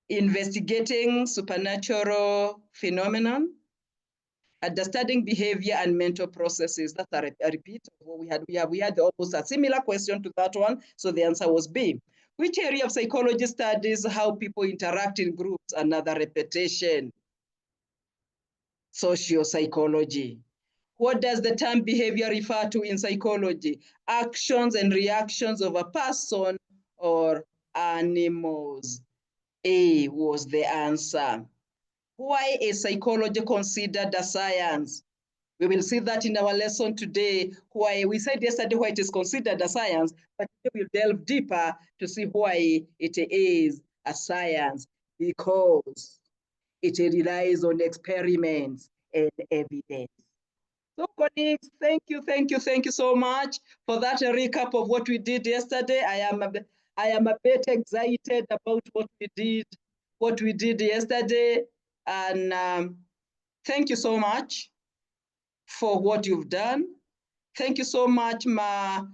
investigating supernatural phenomenon, understanding behavior and mental processes. That's a repeat of what we had. We had almost a similar question to that one. So the answer was B. Which area of psychology studies how people interact in groups? Another repetition. Sociopsychology. What does the term behavior refer to in psychology? Actions and reactions of a person or animals. A was the answer. Why is psychology considered a science? We will see that in our lesson today. Why we said yesterday why it is considered a science, but we will delve deeper to see why it is a science, because it relies on experiments and evidence. So colleagues, thank you so much for that recap of what we did yesterday. I am a bit excited about what we did yesterday, and thank you so much for what you've done. Thank you so much, the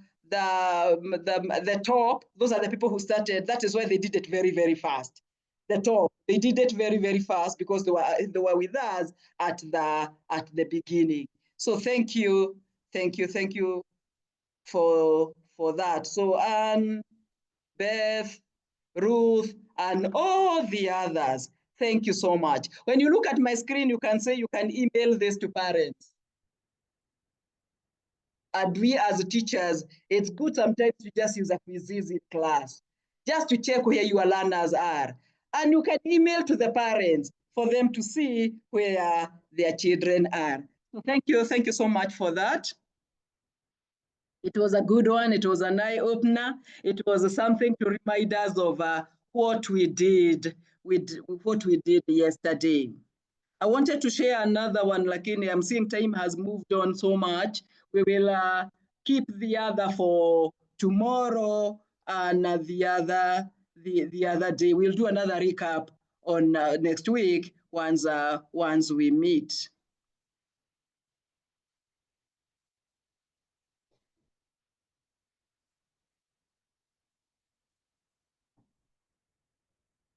top. Those are the people who started. That is why they did it very, very fast. The top, they did it very, very fast because they were with us at the beginning. So thank you for that. So Anne, Beth, Ruth, and all the others, thank you so much. When you look at my screen, you can say you can email this to parents. And we as teachers, it's good sometimes to just use a quizzes in class, just to check where your learners are. And you can email to the parents for them to see where their children are. So thank you so much for that. It was a good one. It was an eye-opener. It was something to remind us of what we did yesterday. I wanted to share another one, like I'm seeing time has moved on so much. We will keep the other for tomorrow, and the other day. We'll do another recap on next week once we meet.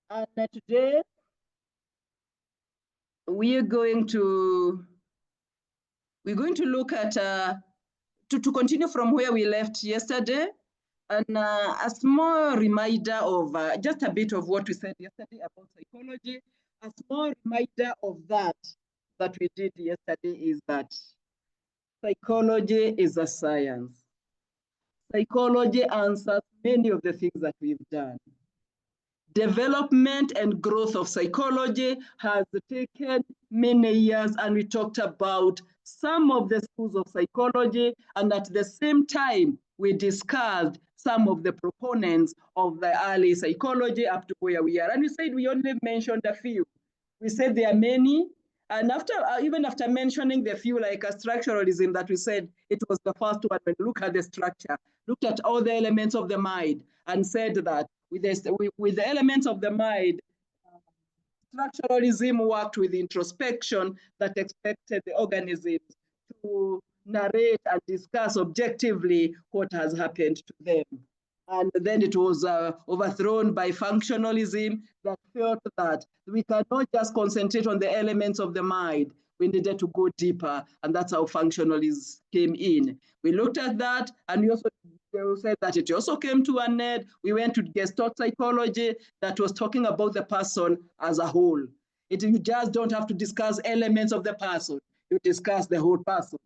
And today we're going to look at to continue from where we left yesterday, and a small reminder of just a bit of what we said yesterday about psychology. A small reminder of that we did yesterday is that psychology is a science. Psychology answers many of the things that we've done. Development and growth of psychology has taken many years, and we talked about some of the schools of psychology, and at the same time, we discussed some of the proponents of the early psychology up to where we are. And we said we only mentioned a few. We said there are many, and even after mentioning the few, like a structuralism that we said it was the first one, when look at the structure, looked at all the elements of the mind, and said that with the elements of the mind, structuralism worked with introspection that expected the organisms to narrate and discuss objectively what has happened to them. And then it was overthrown by functionalism that felt that we cannot just concentrate on the elements of the mind. We needed to go deeper, and that's how functionalism came in. We looked at that, and we also said that it also came to an end. We went to Gestalt psychology that was talking about the person as a whole. You just don't have to discuss elements of the person. You discuss the whole person.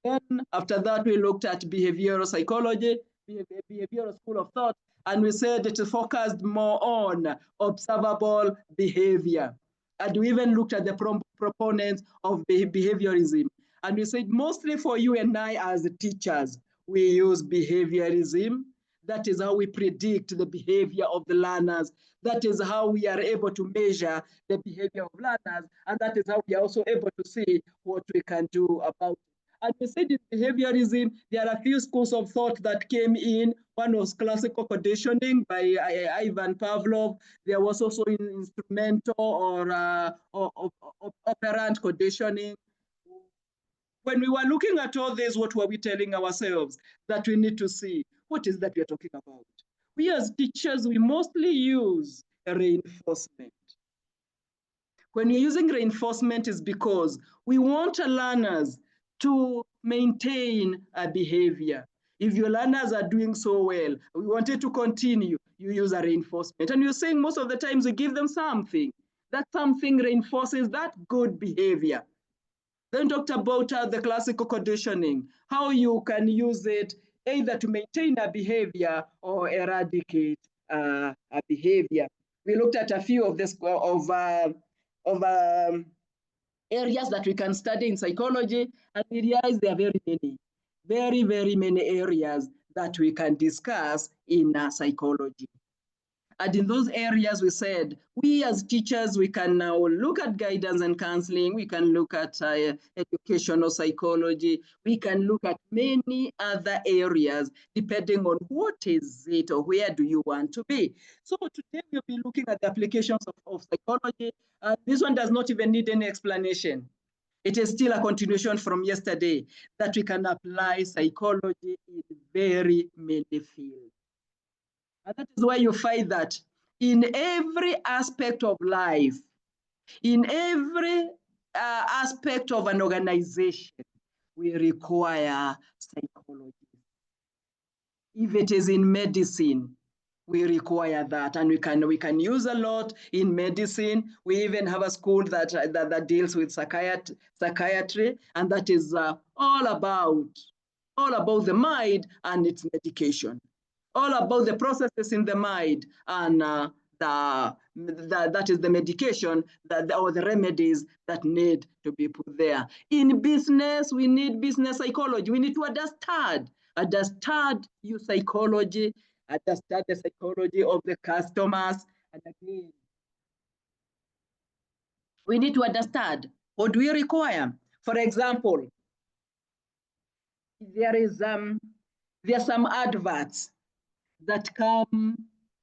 Then after that, we looked at behavioral psychology, behavioral school of thought, and we said it focused more on observable behavior. And we even looked at the proponents of behaviorism. And we said mostly for you and I as teachers, we use behaviorism. That is how we predict the behavior of the learners. That is how we are able to measure the behavior of learners. And that is how we are also able to see what we can do about it. And we said in behaviorism, there are a few schools of thought that came in. One was classical conditioning by Ivan Pavlov. There was also instrumental or operant conditioning. When we were looking at all this, what were we telling ourselves? That we need to see, what is that we are talking about? We as teachers, we mostly use reinforcement. When we're using reinforcement is because we want our learners to maintain a behavior. If your learners are doing so well, we want it to continue, you use a reinforcement. And you're saying most of the times we give them something. That something reinforces that good behavior. Then talked about the classical conditioning, how you can use it either to maintain a behavior or eradicate a behavior. We looked at a few of this areas that we can study in psychology, and we realize there are very many areas that we can discuss in psychology. And in those areas, we said, we as teachers, we can now look at guidance and counseling. We can look at educational psychology. We can look at many other areas, depending on what is it or where do you want to be. So today we'll be looking at the applications of psychology. This one does not even need any explanation. It is still a continuation from yesterday that we can apply psychology in very many fields. And that is why you find that in every aspect of life, in every aspect of an organization, we require psychology. If it is in medicine, we require that, and we can use a lot in medicine. We even have a school that deals with psychiatry, and that is all about the mind and its medication. All about the processes in the mind, and that is the medication or the remedies that need to be put there. In business, we need business psychology. We need to understand your psychology, understand the psychology of the customers. And again, we need to understand what do we require. For example, there are some adverts that come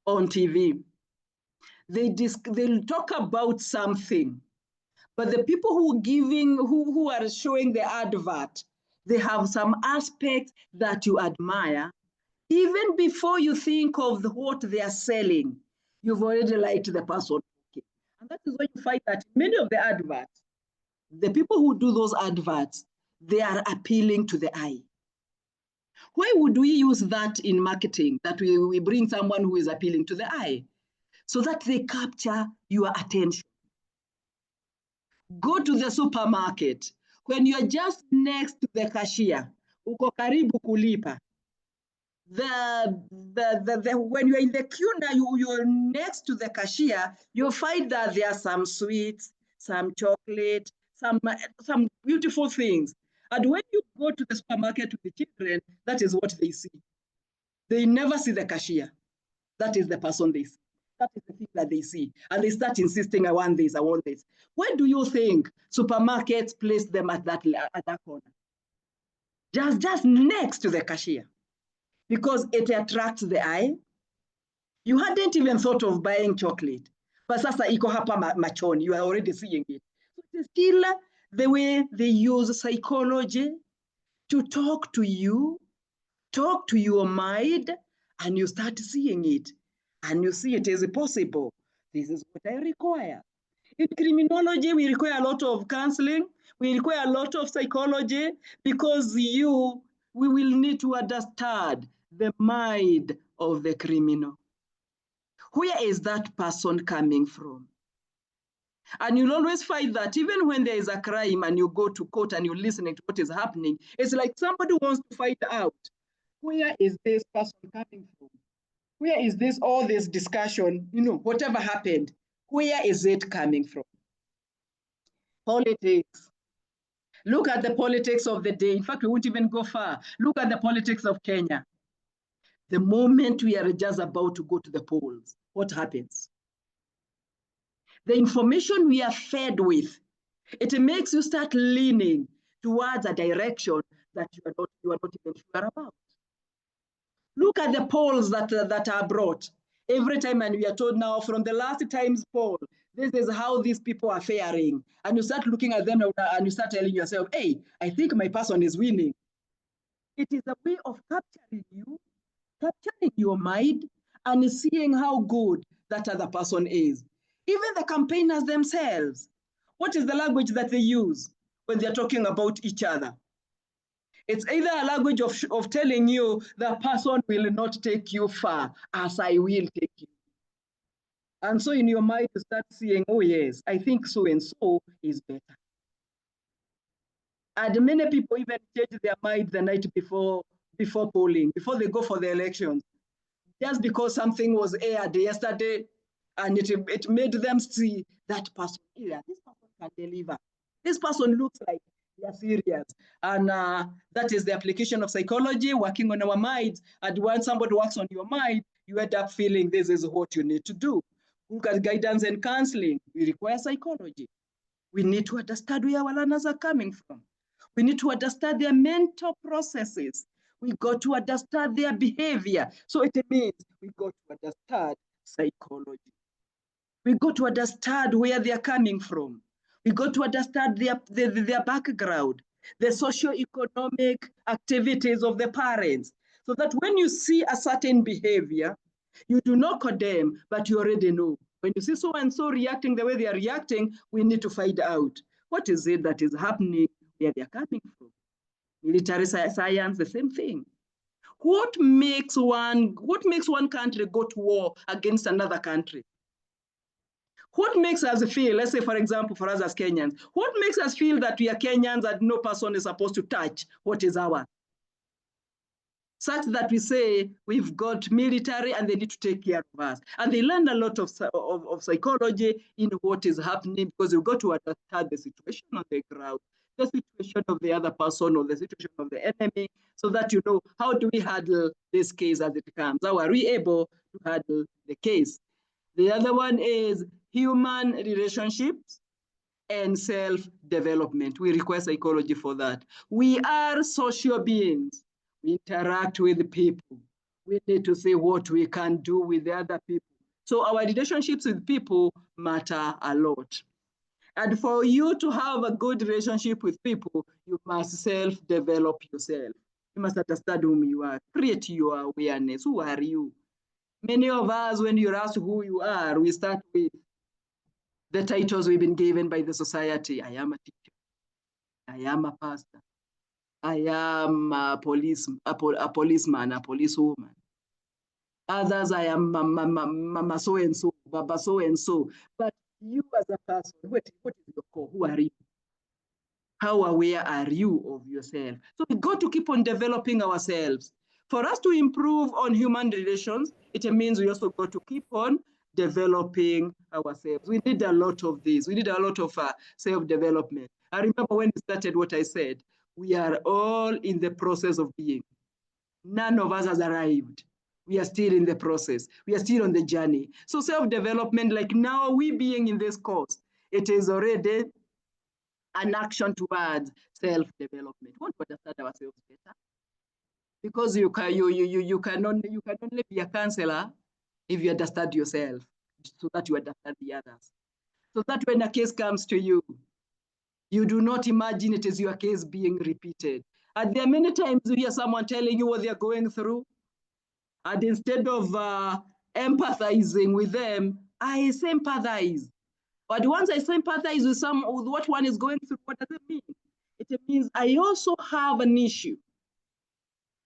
on TV. They'll talk about something, but the people who are showing the advert, they have some aspects that you admire. Even before you think of what they are selling, you've already liked the person. Okay. And that is why you find that many of the adverts, the people who do those adverts, they are appealing to the eye. Why would we use that in marketing, that we bring someone who is appealing to the eye? So that they capture your attention. Go to the supermarket. When you're just next to the cashier, uko karibu kulipa. When you're in the queue now, you're next to the cashier, you'll find that there are some sweets, some chocolate, some beautiful things. And when you go to the supermarket with the children, that is what they see. They never see the cashier. That is the person they see. That is the thing that they see. And they start insisting, I want this, I want this. Why do you think supermarkets place them at that corner? Just next to the cashier. Because it attracts the eye. You hadn't even thought of buying chocolate. But sasa iko hapa machoni, you are already seeing it. So it is still the way they use psychology to talk to you, talk to your mind, and you start seeing it. And you see it is possible. This is what I require. In criminology, we require a lot of counseling. We require a lot of psychology because we will need to understand the mind of the criminal. Where is that person coming from? And you'll always find that even when there is a crime and you go to court and you're listening to what is happening, it's like somebody wants to find out, where is this person coming from? Where is all this discussion, whatever happened, where is it coming from? Politics. Look at the politics of the day. In fact, we won't even go far. Look at the politics of Kenya. The moment we are just about to go to the polls, what happens? The information we are fed with, it makes you start leaning towards a direction that you are not even sure about. Look at the polls that are brought. Every time, and we are told now from the last time's poll, this is how these people are faring. And you start looking at them and you start telling yourself, hey, I think my person is winning. It is a way of capturing you, capturing your mind, and seeing how good that other person is. Even the campaigners themselves, what is the language that they use when they're talking about each other? It's either a language of telling you the person will not take you far as I will take you. And so in your mind, you start seeing, oh yes, I think so and so is better. And many people even change their mind the night before polling, before they go for the elections, just because something was aired yesterday and it made them see that person, yeah, this person can deliver. This person looks like they are serious. And that is the application of psychology, working on our minds. And when somebody works on your mind, you end up feeling this is what you need to do. Look at guidance and counseling. We require psychology. We need to understand where our learners are coming from. We need to understand their mental processes. We got to understand their behavior. So it means we got to understand psychology. We got to understand where they are coming from. We got to understand their background, the socio-economic activities of the parents, so that when you see a certain behavior, you do not condemn, but you already know. When you see so and so reacting the way they are reacting, we need to find out what is it that is happening, where they are coming from. Military science, the same thing. What makes one country go to war against another country? What makes us feel, let's say, for example, for us as Kenyans, what makes us feel that we are Kenyans and no person is supposed to touch what is ours? Such that we say we've got military and they need to take care of us. And they learn a lot of psychology in what is happening, because you've got to understand the situation on the ground, the situation of the other person or the situation of the enemy, so that you know, how do we handle this case as it comes? How are we able to handle the case? The other one is human relationships and self-development. We require psychology for that. We are social beings. We interact with people. We need to see what we can do with the other people. So our relationships with people matter a lot. And for you to have a good relationship with people, you must self-develop yourself. You must understand whom you are. Create your awareness. Who are you? Many of us, when you're asked who you are, we start with the titles we've been given by the society. I am a teacher. I am a pastor. I am a policeman, a policewoman. Others, I am mama so-and-so, baba so-and-so. But you as a person, what is your core? Who are you? How aware are you of yourself? So we got to keep on developing ourselves. For us to improve on human relations, it means we also got to keep on developing ourselves. We need a lot of this. We need a lot of self-development. I remember when we started what I said, we are all in the process of being. None of us has arrived. We are still in the process. We are still on the journey. So self-development, like now we being in this course, it is already an action towards self-development. We want to understand ourselves better. Because you can only be a counselor if you understand yourself, so that you understand the others. So that when a case comes to you, you do not imagine it is your case being repeated. And there are many times you hear someone telling you what they're going through, and instead of empathizing with them, I sympathize. But once I sympathize with what one is going through, what does it mean? It means I also have an issue.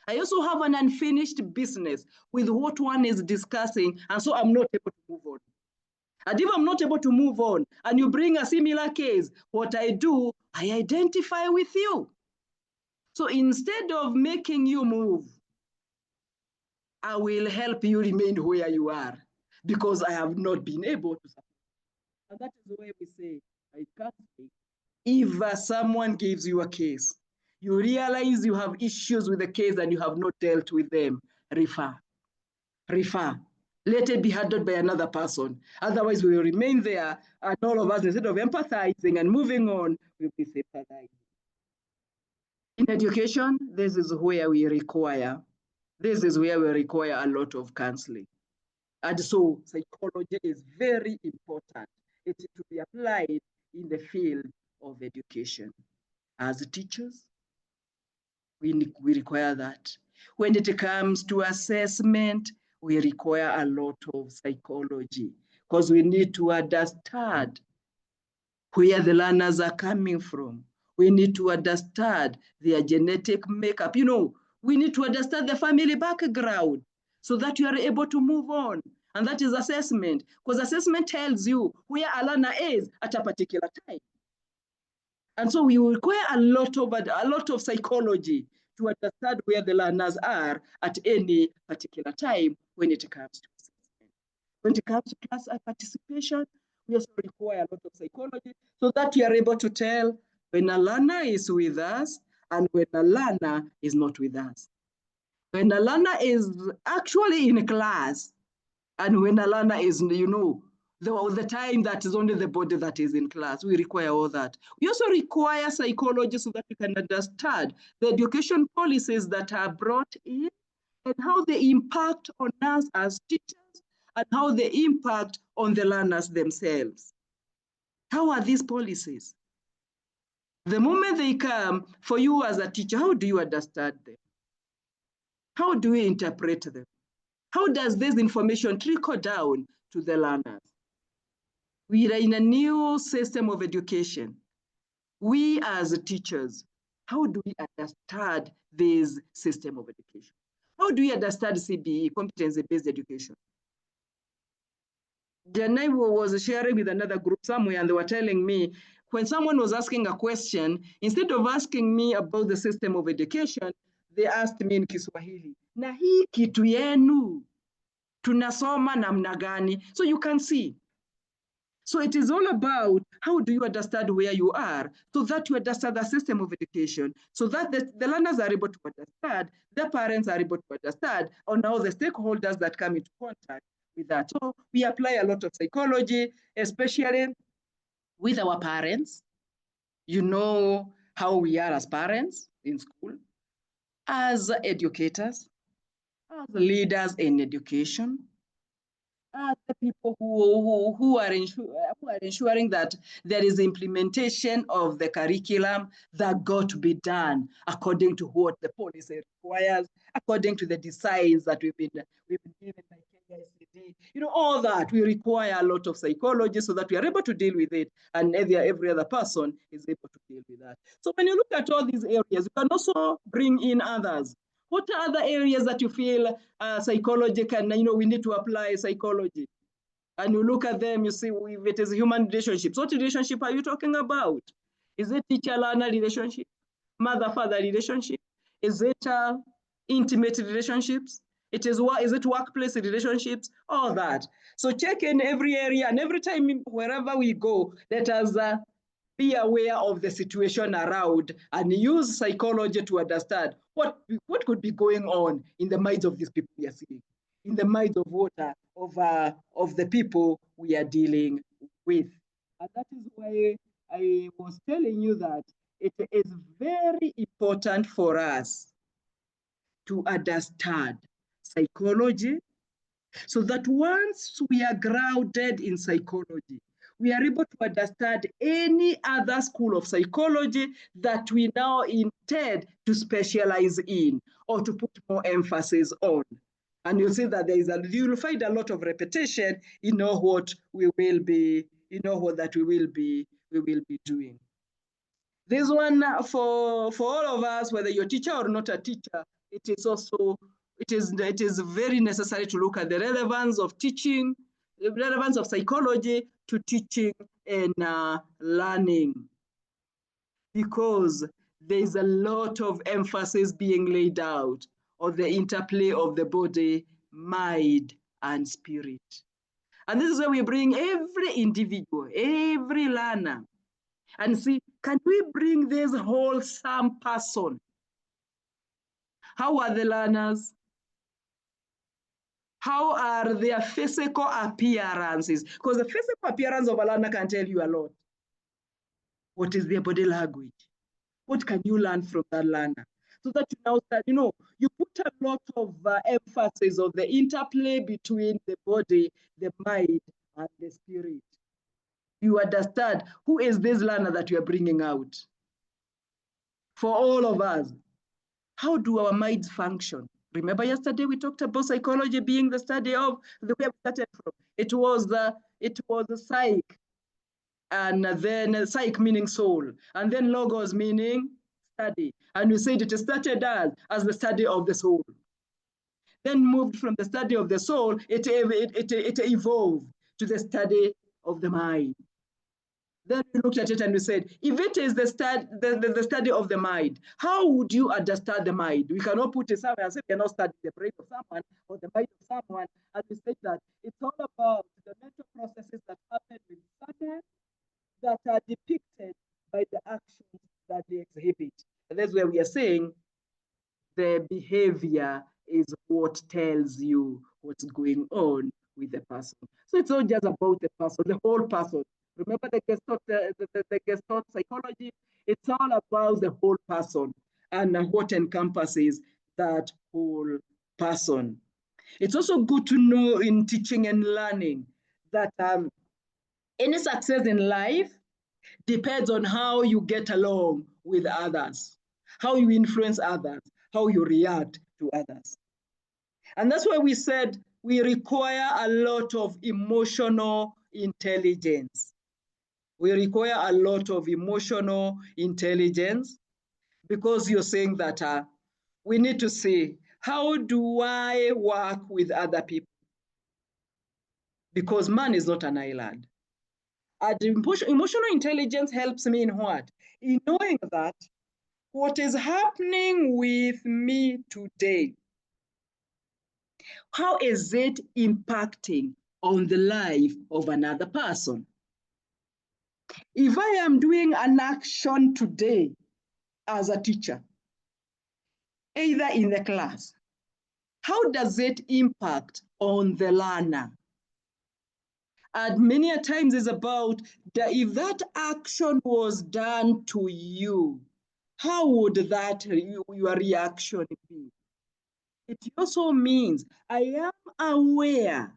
I also have an unfinished business with what one is discussing, and so I'm not able to move on. And if I'm not able to move on, and you bring a similar case, what I do, I identify with you. So instead of making you move, I will help you remain where you are, because I have not been able to support. And that is the way we say, I can't say, if someone gives you a case, you realize you have issues with the case and you have not dealt with them, refer. Let it be handled by another person. Otherwise, we will remain there, and all of us, instead of empathizing and moving on, we'll be sympathizing. In education, this is where we require a lot of counseling. And so psychology is very important. It's to be applied in the field of education. As teachers, we require that. When it comes to assessment, we require a lot of psychology because we need to understand where the learners are coming from. We need to understand their genetic makeup. You know, we need to understand the family background so that you are able to move on. And that is assessment, because assessment tells you where a learner is at a particular time. And so we require a lot of psychology to understand where the learners are at any particular time when it comes to assessment. When it comes to class participation, we also require a lot of psychology so that we are able to tell when a learner is with us and when a learner is not with us. When a learner is actually in class and when a learner is, you know, the time that is only the body that is in class, we require all that. We also require psychology so that we can understand the education policies that are brought in and how they impact on us as teachers and how they impact on the learners themselves. How are these policies? The moment they come, for you as a teacher, how do you understand them? How do we interpret them? How does this information trickle down to the learners? We are in a new system of education. We as teachers, how do we understand this system of education? How do we understand CBE, competency-based education? Then I was sharing with another group somewhere and they were telling me, when someone was asking a question, instead of asking me about the system of education, they asked me in Kiswahili, na hii kitu yenu, tunasoma namna gani? So you can see. So it is all about how do you understand where you are so that you understand the system of education, so that the learners are able to understand, the parents are able to understand, and all the stakeholders that come into contact with that. So we apply a lot of psychology, especially with our parents. You know how we are as parents in school, as educators, as leaders in education, as the people who are ensuring that there is implementation of the curriculum that got to be done according to what the policy requires, according to the designs that we've been given by KICD. You know, all that, we require a lot of psychology so that we are able to deal with it, and every other person is able to deal with that. So when you look at all these areas, you can also bring in others. What are other areas that you feel psychology can, you know, we need to apply psychology? And you look at them, you see, if it is human relationships, what relationship are you talking about? Is it teacher-learner relationship? Mother-father relationship? Is it intimate relationships? Is it workplace relationships? All that. So check in every area, and every time, wherever we go, let us be aware of the situation around and use psychology to understand what could be going on in the minds of these people we are seeing, in the minds of the people we are dealing with. And that is why I was telling you that it is very important for us to understand psychology so that once we are grounded in psychology, we are able to understand any other school of psychology that we now intend to specialize in or to put more emphasis on. And you'll see that you'll find a lot of repetition in what we will be, that we will be doing. This one for all of us, whether you're a teacher or not a teacher, it is very necessary to look at the relevance of teaching, the relevance of psychology to teaching and learning, because there's a lot of emphasis being laid out on the interplay of the body, mind, and spirit. And this is where we bring every individual, every learner, and see, can we bring this wholesome person? How are the learners? How are their physical appearances? Because the physical appearance of a learner can tell you a lot. What is their body language? What can you learn from that learner? So that you now start, you put a lot of emphasis on the interplay between the body, the mind, and the spirit. You understand who is this learner that you are bringing out? For all of us, how do our minds function Remember yesterday we talked about psychology being the study of the way we started from. It was the psych, and then psych meaning soul, and then logos meaning study. And we said it started as the study of the soul. Then moved from the study of the soul, it evolved to the study of the mind. Then we looked at it and we said, if it is the study of the mind, how would you understand the mind? We cannot put it somewhere and say we cannot study the brain of someone or the mind of someone. And we said that it's all about the mental processes that happen with someone that are depicted by the actions that they exhibit. And that's where we are saying the behavior is what tells you what's going on with the person. So it's not just about the person, the whole person. Remember the Gestalt psychology? It's all about the whole person and what encompasses that whole person. It's also good to know in teaching and learning that any success in life depends on how you get along with others, how you influence others, how you react to others. And that's why we said we require a lot of emotional intelligence. We require a lot of emotional intelligence because you're saying that we need to see, how do I work with other people? Because man is not an island. And emotional intelligence helps me in what? In knowing that what is happening with me today, how is it impacting on the life of another person? If I am doing an action today as a teacher, either in the class, how does it impact on the learner? And many a times it's about if that action was done to you, how would that your reaction be? It also means I am aware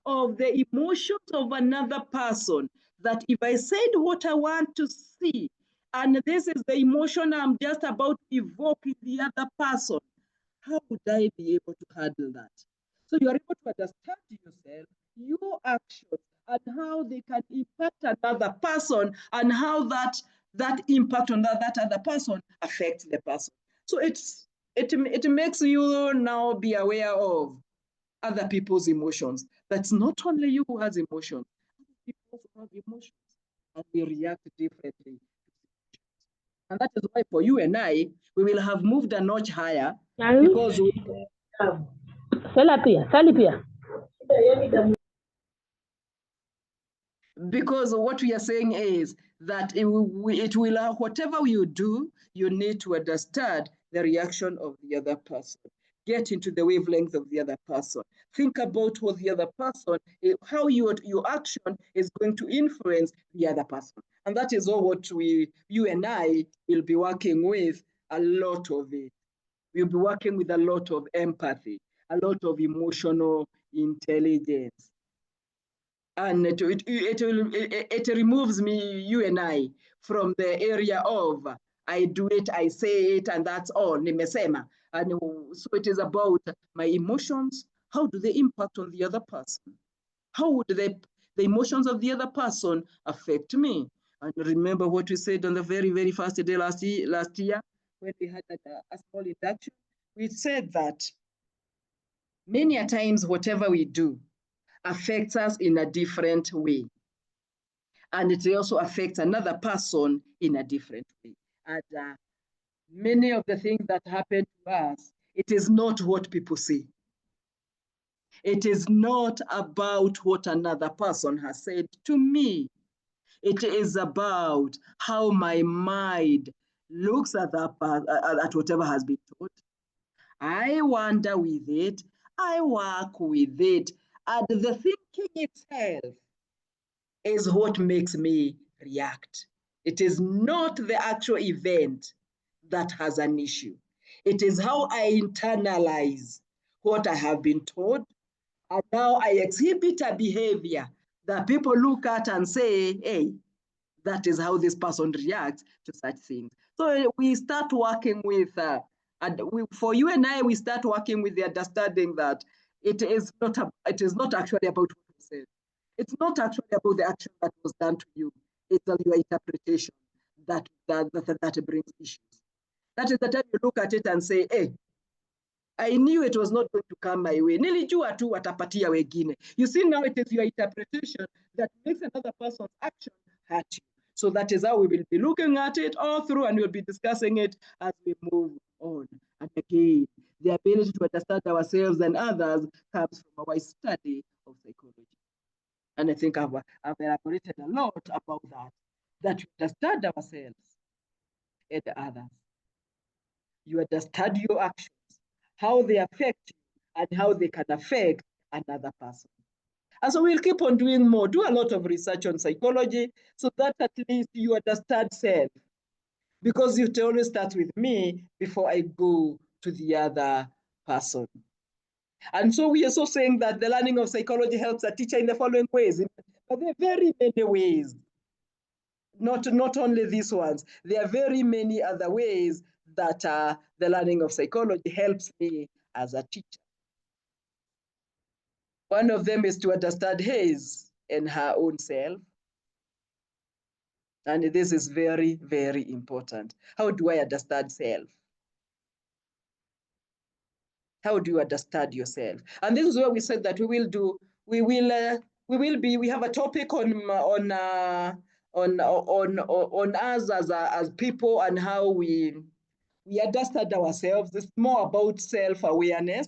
of the emotions of another person, that if I said what I want to see, and this is the emotion I'm just about to evoke in the other person, how would I be able to handle that? So you are able to understand yourself, your actions, and how they can impact another person, and how that impact on that other person affects the person. So it makes you now be aware of other people's emotions. That's not only you who has emotions, other people also have emotions, and we react differently. And that is why for you and I, we will have moved a notch higher because because what we are saying is that it will whatever you do, you need to understand the reaction of the other person. Get into the wavelength of the other person. Think about what the other person, how your action is going to influence the other person. And that is all what you and I will be working with, a lot of it. We'll be working with a lot of empathy, a lot of emotional intelligence. And it removes you and I, from the area of I do it, I say it, and that's all, nimesema. And so it is about my emotions. How do they impact on the other person? How would the emotions of the other person affect me? And remember what we said on the very, very first day last year when we had a small induction. We said that many a times whatever we do affects us in a different way. And it also affects another person in a different way. And many of the things that happen to us, it is not what people say. It is not about what another person has said to me. It is about how my mind looks at whatever has been told. I wonder with it, I work with it, and the thinking itself is what makes me react. It is not the actual event that has an issue. It is how I internalize what I have been told, and now I exhibit a behavior that people look at and say, hey, that is how this person reacts to such things. So we start working with And for you and I, we start working with the understanding that it is not actually about what we said. It's not actually about the action that was done to you. It's your interpretation that brings issues. That is the time you look at it and say, hey, I knew it was not going to come my way. Nilijua tu watapatia wengine. You see, now it is your interpretation that makes another person's action hurt you. So that is how we will be looking at it all through, and we'll be discussing it as we move on. And again, the ability to understand ourselves and others comes from our study of psychology. And I think I've elaborated a lot about that we understand ourselves and others. You understand your actions, how they affect you, and how they can affect another person. And so we'll keep on doing more, do a lot of research on psychology so that at least you understand self. Because it always starts with me before I go to the other person. And so we are also saying that the learning of psychology helps a teacher in the following ways. But there are very many ways. Not only these ones, there are very many other ways that the learning of psychology helps me as a teacher. One of them is to understand his and her own self. And this is very, very important. How do I understand self? How do you understand yourself? And this is where we said that we have a topic on us as people and how we understand ourselves. It's more about self-awareness.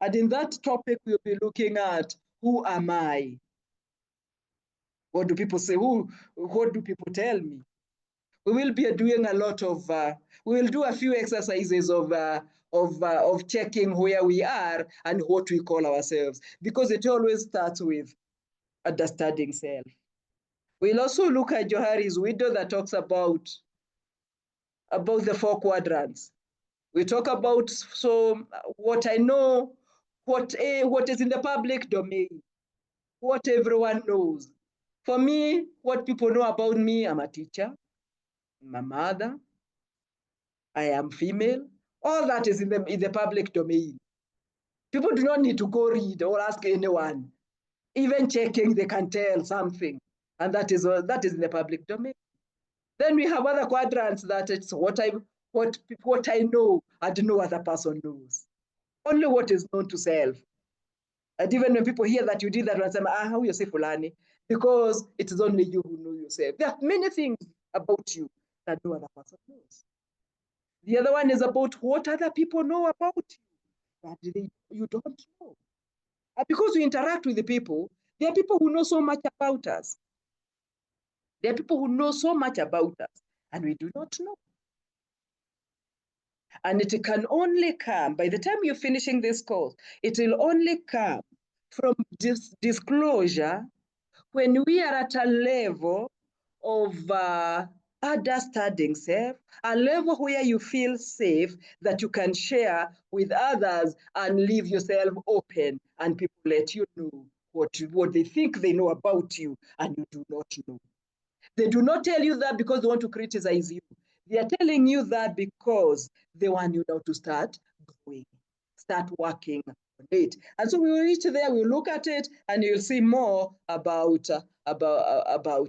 And in that topic, we'll be looking at, who am I? What do people say? What do people tell me? We will be doing a lot of, we will do a few exercises of checking where we are and what we call ourselves, because it always starts with understanding self. We'll also look at Johari's window that talks about the 4 quadrants. We talk about, so what I know, what is in the public domain, what everyone knows. For me, what people know about me, I'm a teacher, I'm a mother, I am female. All that is in the public domain. People do not need to go read or ask anyone. Even checking, they can tell something. And that is in the public domain. Then we have other quadrants that it's what I know and no other person knows. Only what is known to self. And even when people hear that you did that, they say, how you say fulani? Because it is only you who know yourself. There are many things about you that no other person knows. The other one is about what other people know about you that you don't know. And because we interact with the people, there are people who know so much about us. There are people who know so much about us, and we do not know. And it can only come, by the time you're finishing this course, it will only come from disclosure when we are at a level of understanding self, a level where you feel safe that you can share with others and leave yourself open, and people let you know what they think they know about you and you do not know. They do not tell you that because they want to criticize you. They are telling you that because they want you now to start growing, start working on it. And so we will reach there, we'll look at it, and you'll see more about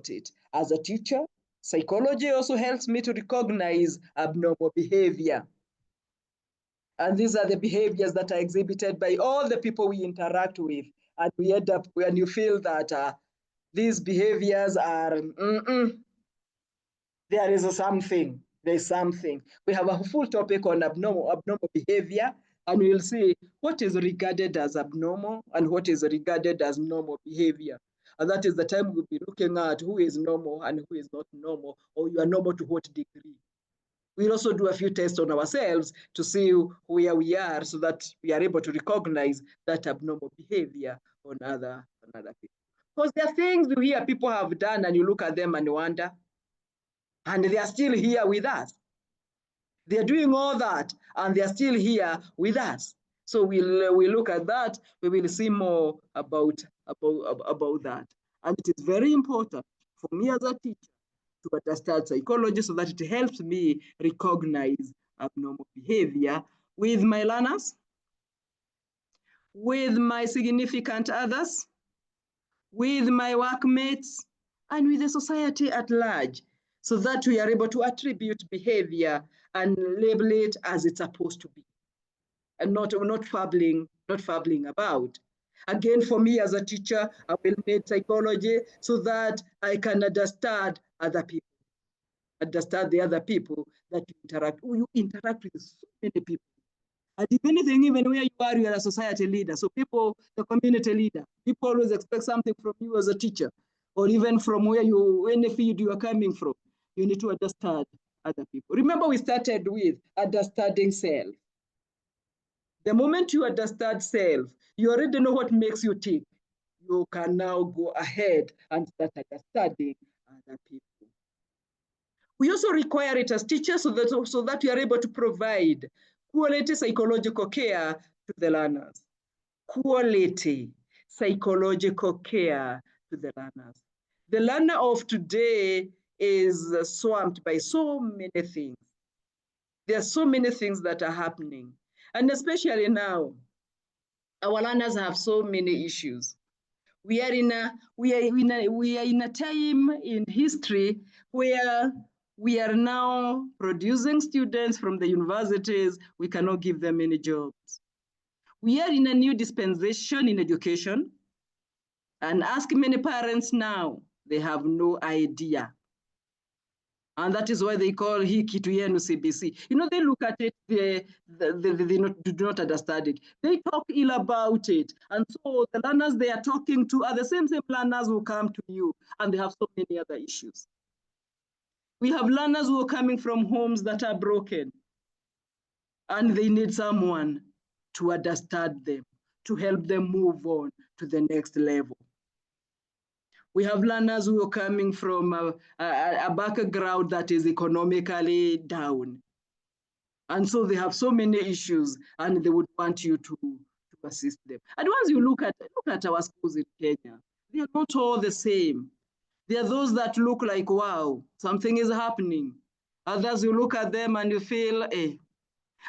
it. As a teacher, psychology also helps me to recognize abnormal behavior. And these are the behaviors that are exhibited by all the people we interact with. And we end up when you feel that these behaviors are, there is something, there's something. We have a full topic on abnormal behavior, and we'll see what is regarded as abnormal and what is regarded as normal behavior. And that is the time we'll be looking at who is normal and who is not normal, or you are normal to what degree. We'll also do a few tests on ourselves to see where we are so that we are able to recognize that abnormal behavior on other people. Because there are things you hear people have done and you look at them and wonder, and they are still here with us. They're doing all that and they're still here with us. So we'll look at that. We will see more about that. And it is very important for me as a teacher to understand psychology so that it helps me recognize abnormal behavior with my learners, with my significant others, with my workmates, and with the society at large, so that we are able to attribute behavior and label it as it's supposed to be, and not fabbling about. Again, for me as a teacher, I will need psychology so that I can understand other people, understand the other people that you interact. You interact with so many people. And if anything, even where you are a society leader. So people, the community leader, people always expect something from you as a teacher, or even from where you, any field you are coming from. You need to understand other people. Remember, we started with understanding self. The moment you understand self, you already know what makes you tick. You can now go ahead and start understanding other people. We also require it as teachers so that we are able to provide quality psychological care to the learners. Quality psychological care to the learners. The learner of today is swamped by so many things. There are so many things that are happening. And especially now, our learners have so many issues. We are in a time in history where we are now producing students from the universities. We cannot give them any jobs. We are in a new dispensation in education, and ask many parents now, they have no idea. And that is why they call hiki to yenu CBC. You know, they look at it, they do not understand it. They talk ill about it. And so the learners they are talking to are the same learners who come to you, and they have so many other issues. We have learners who are coming from homes that are broken, and they need someone to understand them, to help them move on to the next level. We have learners who are coming from a background that is economically down. And so they have so many issues, and they would want you to assist them. And once you look at our schools in Kenya, they are not all the same. There are those that look like, wow, something is happening. Others, you look at them and you feel, eh.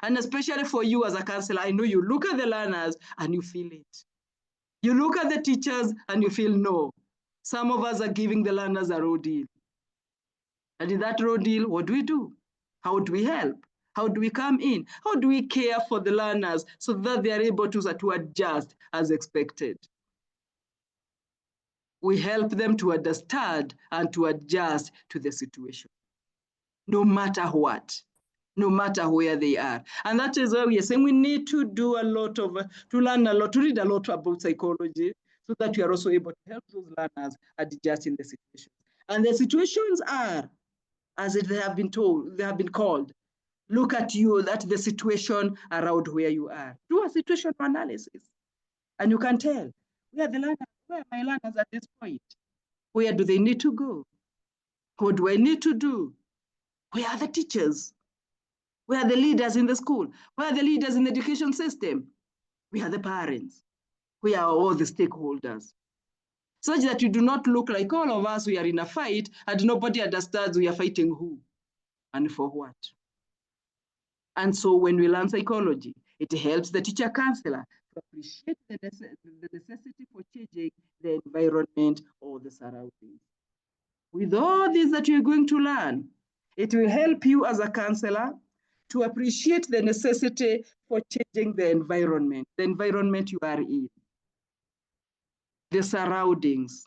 And especially for you as a counselor, I know you look at the learners and you feel it. You look at the teachers and you feel, no. Some of us are giving the learners a road deal. And in that road deal, what do? How do we help? How do we come in? How do we care for the learners so that they are able to adjust as expected? We help them to understand and to adjust to the situation, no matter what, no matter where they are. And that is why we are saying we need to do a lot of, to learn a lot, to read a lot about psychology, so that we are also able to help those learners adjust in the situation. And the situations are, as they have been told, they have been called, look at the situation around where you are. Do a situation analysis. And you can tell, where are my learners at this point? Where do they need to go? What do I need to do? Where are the teachers? Where are the leaders in the school? Where are the leaders in the education system? Where are the parents? Where are all the stakeholders? Such that you do not look like all of us, we are in a fight and nobody understands we are fighting who and for what. And so when we learn psychology, it helps the teacher counselor to appreciate the necessity for changing the environment or the surroundings. With all this that you're going to learn, it will help you as a counselor to appreciate the necessity for changing the environment you are in, the surroundings,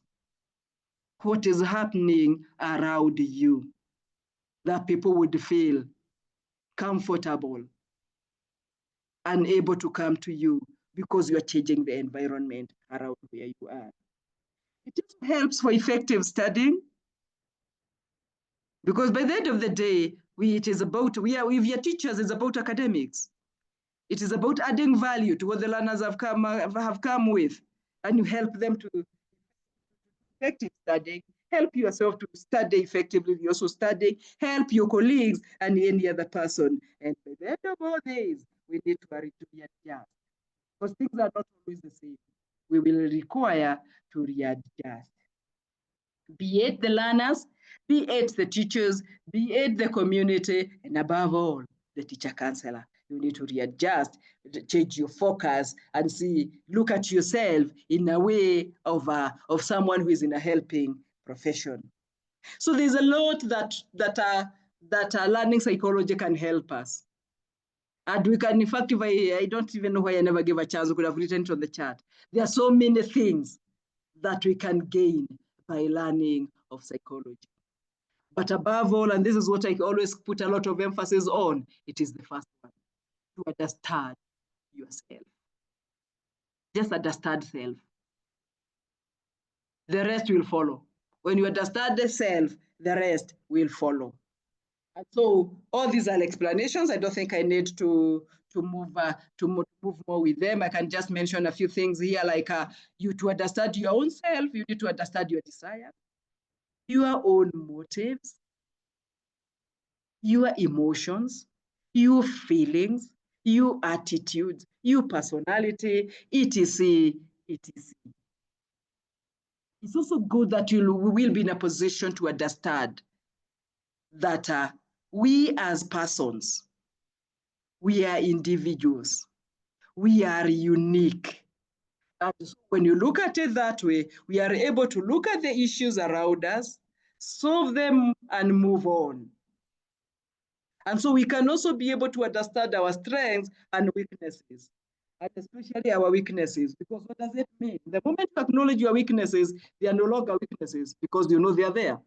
what is happening around you, that people would feel comfortable and able to come to you because you are changing the environment around where you are. It also helps for effective studying, because by the end of the day, if you're teachers, it's about academics. It is about adding value to what the learners have come with, and you help them to effective studying, help yourself to study effectively, you also study, help your colleagues and any other person. And by the end of all days, we need to readjust, because things are not always the same. We will require to readjust. Be it the learners, be it the teachers, be it the community, and above all, the teacher counselor. You need to readjust, change your focus, and see, look at yourself in a way of someone who is in a helping profession. So there's a lot that learning psychology can help us. And we can, in fact, if I don't even know why I never gave a chance, we could have written it on the chat. There are so many things that we can gain by learning of psychology. But above all, and this is what I always put a lot of emphasis on, it is the first one, to understand yourself. Just understand self. The rest will follow. When you understand the self, the rest will follow. And so all these are explanations. I don't think I need to move more with them. I can just mention a few things here, like you to understand your own self, you need to understand your desires, your own motives, your emotions, your feelings, your attitudes, your personality, etc., etc. It's also good that we will be in a position to understand that we as persons, we are individuals, we are unique. And so when you look at it that way, we are able to look at the issues around us, solve them, and move on. And so we can also be able to understand our strengths and weaknesses, and especially our weaknesses, because what does it mean? The moment you acknowledge your weaknesses, they are no longer weaknesses because you know they are there.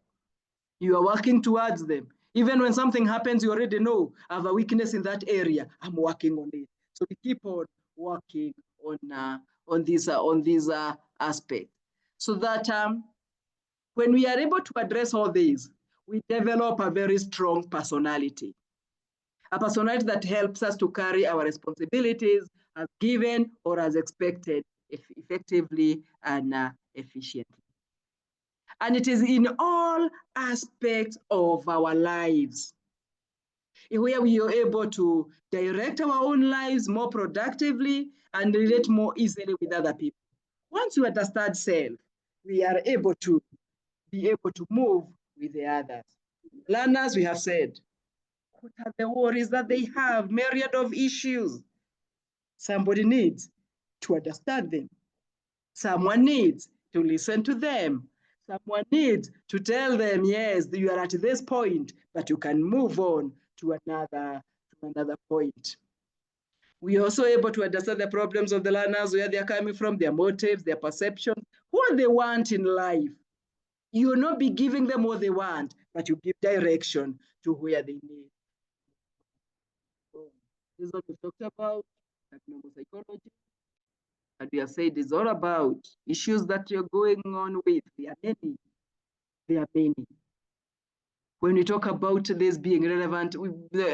You are working towards them. Even when something happens, you already know I have a weakness in that area. I'm working on it. So we keep on working on these aspects, so that when we are able to address all these, we develop a very strong personality. A personality that helps us to carry our responsibilities as given or as expected, effectively and efficiently. And it is in all aspects of our lives where we are able to direct our own lives more productively and relate more easily with other people. Once you understand self, we are able to move with the others. Learners, we have said, what are the worries that they have? Myriad of issues. Somebody needs to understand them. Someone needs to listen to them. Someone needs to tell them, yes, you are at this point, but you can move on to another point. We are also able to understand the problems of the learners, where they're coming from, their motives, their perceptions, what they want in life. You will not be giving them what they want, but you give direction to where they need. So this is what we talked about, psychology. And we have said it's all about issues that you're going on with. There are many. There are many. When we talk about this being relevant,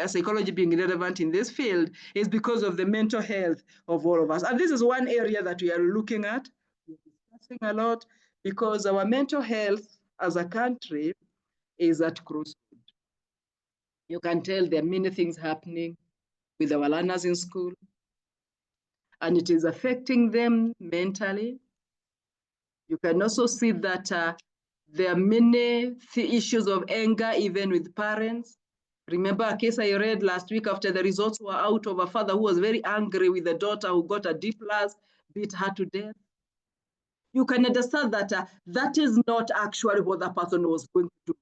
psychology being relevant in this field, is because of the mental health of all of us. And this is one area that we are looking at, we're discussing a lot, because our mental health as a country is at crossroads. You can tell there are many things happening with our learners in school, and it is affecting them mentally. You can also see that there are many issues of anger, even with parents. Remember a case I read last week after the results were out of a father who was very angry with the daughter who got a D+, beat her to death. You can understand that that is not actually what the person was going to do,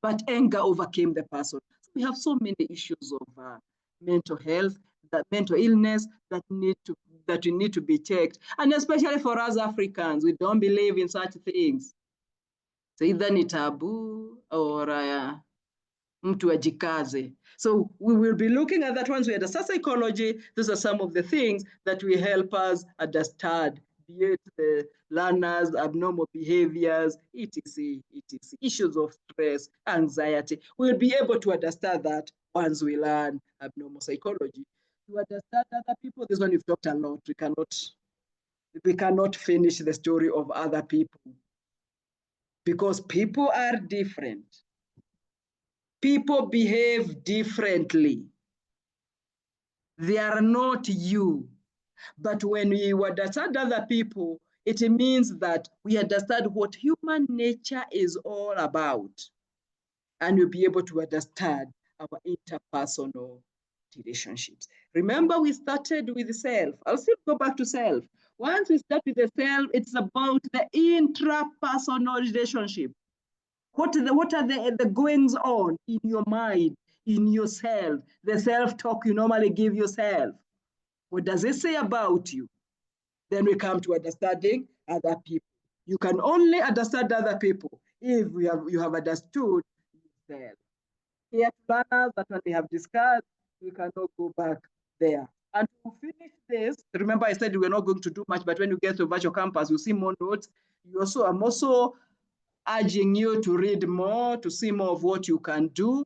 but anger overcame the person. So we have so many issues of mental health, that mental illness that we need to be checked. And especially for us Africans, we don't believe in such things. So either ni taboo or mtu ajikaze. So we will be looking at that once we understand psychology. These are some of the things that will help us understand, be it the learners, abnormal behaviors, etc., etc., issues of stress, anxiety. We'll be able to understand that once we learn abnormal psychology. To understand other people, this one we've talked a lot. We cannot finish the story of other people, because people are different. People behave differently. They are not you. But when we understand other people, it means that we understand what human nature is all about. And we'll be able to understand our interpersonal relationships. Remember, we started with the self. I'll still go back to self. Once we start with the self, it's about the intrapersonal relationship. What are the goings on in your mind, in yourself, the self-talk you normally give yourself? What does it say about you? Then we come to understanding other people. You can only understand other people if you have understood yourself. Here, planners that we have discussed, we cannot go back there. And to finish this, remember I said we're not going to do much, but when you get to Virtual Campus, you see more notes. I'm also urging you to read more, to see more of what you can do,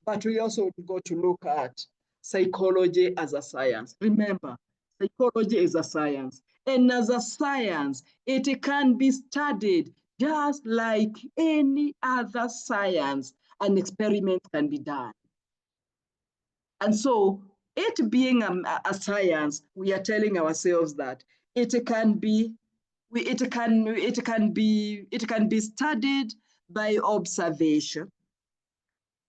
but we also go to look at psychology as a science. Remember, psychology is a science, and as a science, it can be studied just like any other science. An experiment can be done. And so it being a science, we are telling ourselves that it can be studied by observation.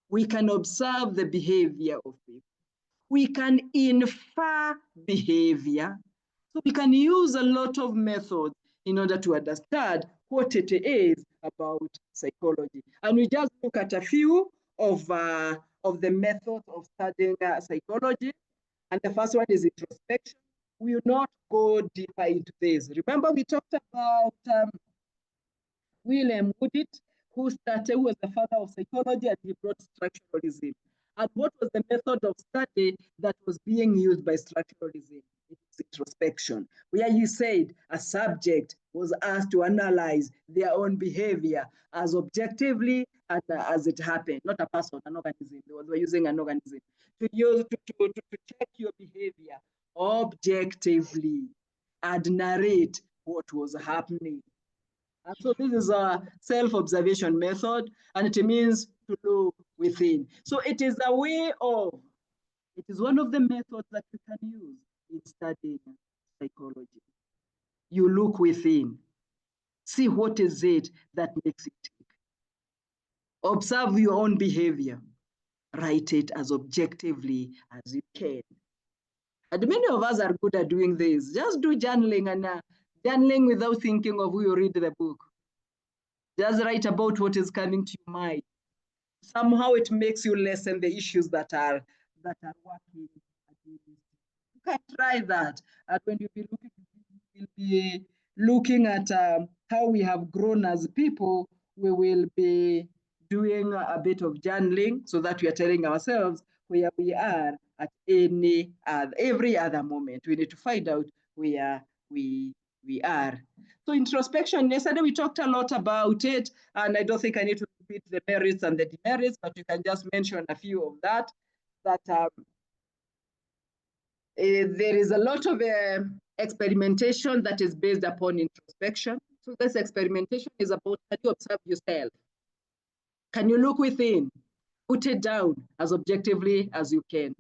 We can observe the behavior of people. We can infer behavior. So we can use a lot of methods in order to understand what it is about psychology. And we just look at a few of the methods of studying psychology. And the first one is introspection. We will not go deeper into this. Remember, we talked about William Woodit, who was the father of psychology, and he brought structuralism. And what was the method of study that was being used by structuralism? It was introspection, where you said a subject was asked to analyze their own behavior as objectively and as it happened, not a person, an organism. They were using an organism to check your behavior objectively and narrate what was happening. And so this is a self-observation method, and it means to look within. So it is one of the methods that you can use in studying psychology. You look within, see what is it that makes it tick. Observe your own behavior, write it as objectively as you can. And many of us are good at doing this. Just do journaling, and journaling without thinking of who you read the book. Just write about what is coming to your mind. Somehow it makes you lessen the issues that are working against you. You can try that. And when you'll be looking at how we have grown as people, we will be doing a bit of journaling so that we are telling ourselves where we are at every other moment. We need to find out where we are. So introspection, yesterday we talked a lot about it, and I don't think I need to repeat the merits and the demerits, but you can just mention a few of that. There is a lot of experimentation that is based upon introspection. So this experimentation is about, can you observe yourself? Can you look within? Put it down as objectively as you can.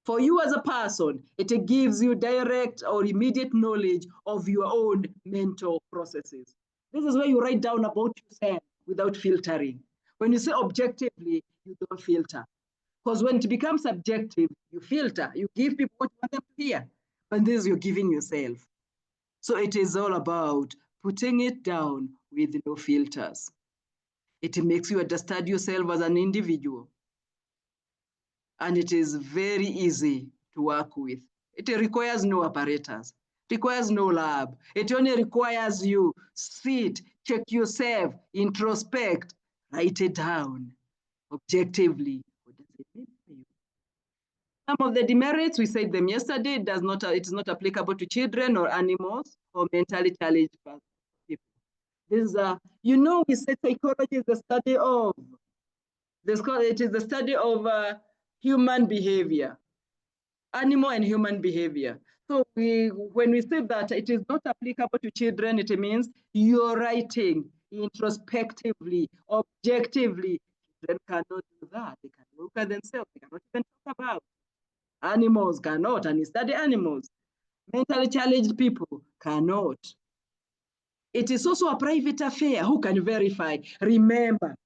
For you as a person, it gives you direct or immediate knowledge of your own mental processes. This is where you write down about yourself without filtering. When you say objectively, you don't filter. Because when it becomes subjective, you filter. You give people what you want them to hear. And this you're giving yourself. So it is all about putting it down with no filters. It makes you understand yourself as an individual. And it is very easy to work with. It requires no apparatus, requires no lab. It only requires you sit, check yourself, introspect, write it down objectively. What does it mean for you? Some of the demerits, we said them yesterday, it is not applicable to children or animals or mentally challenged people. This is we said psychology is the study of, it is the study of human behavior, animal and human behavior. So when we say that it is not applicable to children, it means you're writing introspectively, objectively. Children cannot do that. They can look at themselves. They cannot even talk about. Animals cannot, and study animals. Mentally challenged people cannot. It is also a private affair. Who can verify? Remember,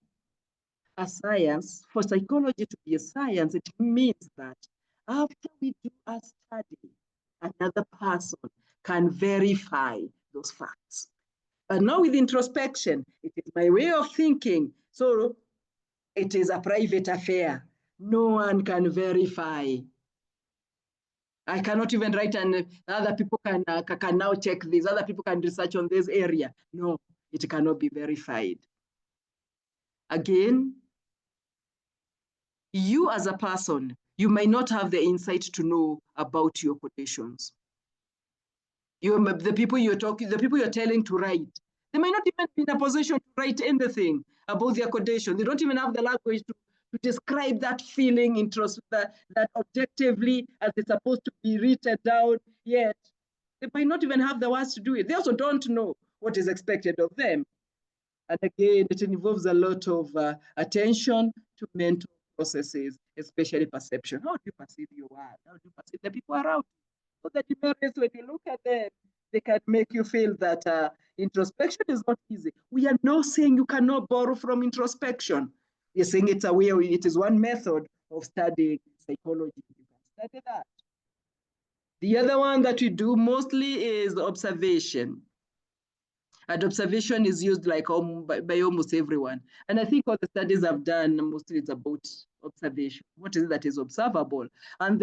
a science, for psychology to be a science, it means that After we do a study, another person can verify those facts. But now with introspection, it is my way of thinking. So it is a private affair. No one can verify. I cannot even write, and other people can now check this. Other people can research on this area. No, it cannot be verified. Again, you as a person, you may not have the insight to know about your conditions. The people you're telling to write, they may not even be in a position to write anything about their condition. They don't even have the language to describe that feeling, that objectively as it's supposed to be written down, yet they might not even have the words to do it. They also don't know what is expected of them. And again, it involves a lot of attention to mental processes, especially perception. How do you perceive your world? How do you perceive the people around you? So that when you look at them, they can make you feel that introspection is not easy. We are not saying you cannot borrow from introspection. We're saying it's a way, it is one method of studying psychology. You can study that. The other one that we do mostly is observation. And observation is used like by almost everyone. And I think all the studies I've done, mostly it's about observation. What is it that is observable? And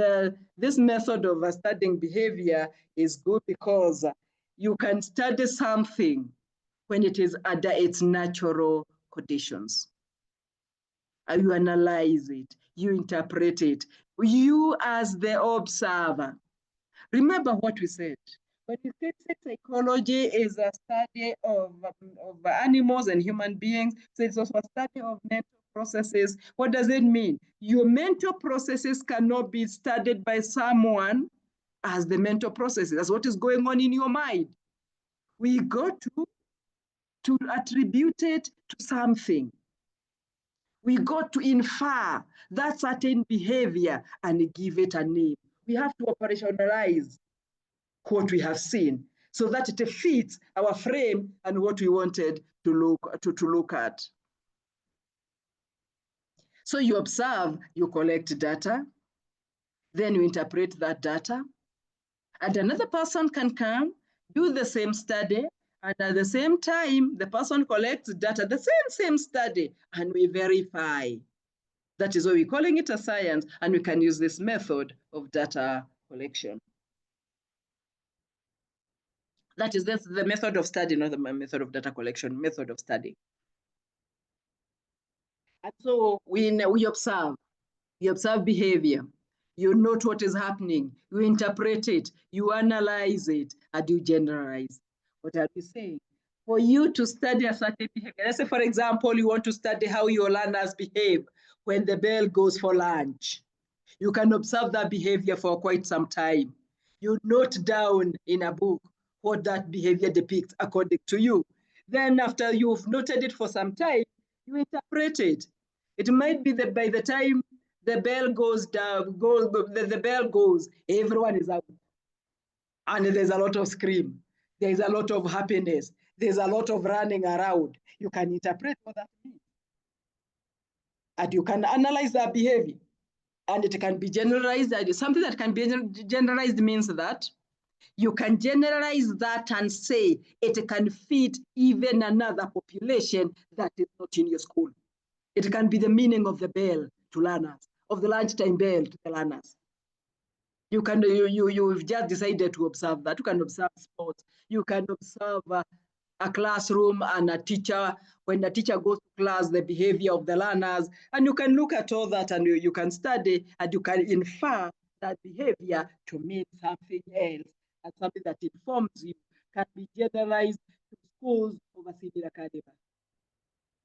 this method of studying behavior is good because you can study something when it is under its natural conditions. And you analyze it, you interpret it. You as the observer. Remember what we said. When we say psychology is a study of animals and human beings, so it's also a study of mental processes. What does it mean? Your mental processes cannot be studied by someone as the mental processes. That's what is going on in your mind. We got to attribute it to something. We got to infer that certain behavior and give it a name. We have to operationalize what we have seen so that it fits our frame and what we wanted to look at. So you observe, you collect data, then you interpret that data, and another person can come, do the same study, and at the same time, the person collects data, the same study, and we verify. That is why we're calling it a science, and we can use this method of data collection. That is the method of study, not the method of data collection, method of study. And so we observe behavior. You note what is happening, you interpret it, you analyze it, and you generalize. What are we saying? For you to study a certain behavior, let's say, for example, you want to study how your learners behave when the bell goes for lunch. You can observe that behavior for quite some time. You note down in a book what that behavior depicts according to you. Then after you've noted it for some time, you interpret it. It might be that by the time the bell goes down, the bell goes, everyone is out. And there's a lot of scream. There's a lot of happiness. There's a lot of running around. You can interpret what that means. And you can analyze that behavior. And it can be generalized. Something that can be generalized means that you can generalize that and say it can fit even another population that is not in your school. It can be the meaning of the bell to learners, of the lunchtime bell to the learners. You've just decided to observe that. You can observe sports. You can observe a classroom and a teacher. When the teacher goes to class, the behavior of the learners, and you can look at all that and you can study and you can infer that behavior to mean something else, and something that informs you can be generalized to schools of a similar caliber.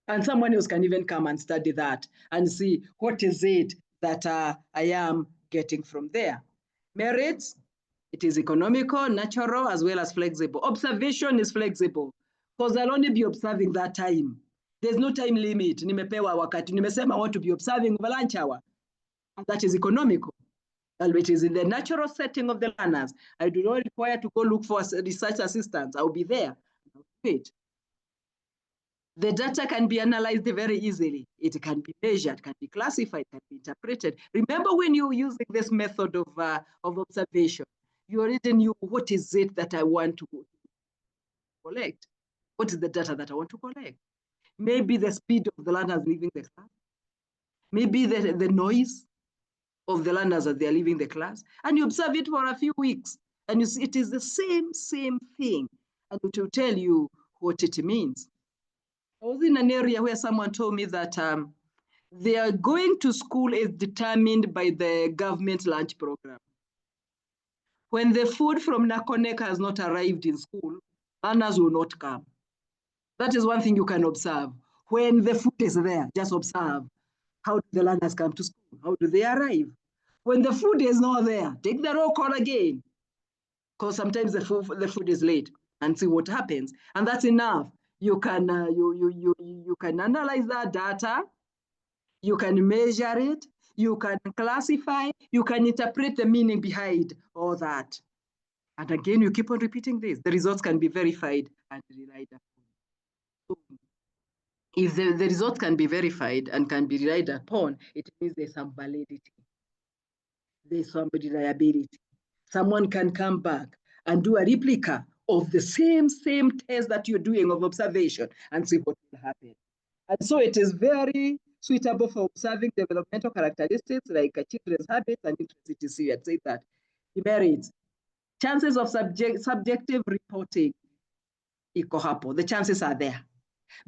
And someone else can even come and study that and see what is it that I am getting from there. Merits, it is economical, natural, as well as flexible. Observation is flexible because I'll only be observing that time. There's no time limit. Nimepewa wakati. Nimesema I want to be observing over lunch hour. And that is economical. And it is in the natural setting of the learners. I do not require to go look for research assistants. I'll be there. I'll wait. The data can be analyzed very easily. It can be measured, can be classified, can be interpreted. Remember when you're using this method of observation, you already knew what is it that I want to collect. What is the data that I want to collect? Maybe the speed of the learners leaving the class. Maybe the noise of the learners as they're leaving the class. And you observe it for a few weeks. And you see it is the same thing. And it will tell you what it means. I was in an area where someone told me that they are going to school is determined by the government lunch program. When the food from Nakoneka has not arrived in school, learners will not come. That is one thing you can observe. When the food is there, just observe. How do the learners come to school? How do they arrive? When the food is not there, take the roll call again. Because sometimes the food is late, and see what happens. And that's enough. You can you can analyze that data, you can measure it, you can classify, you can interpret the meaning behind all that. And again, you keep on repeating this. The results can be verified and relied upon. So if the results can be verified and can be relied upon, it means there's some validity. There's some reliability. Someone can come back and do a replica of the same test that you're doing of observation and see what will happen. And so it is very suitable for observing developmental characteristics like children's habits and interests. You had said that. Demerits. Chances of subjective reporting, the chances are there.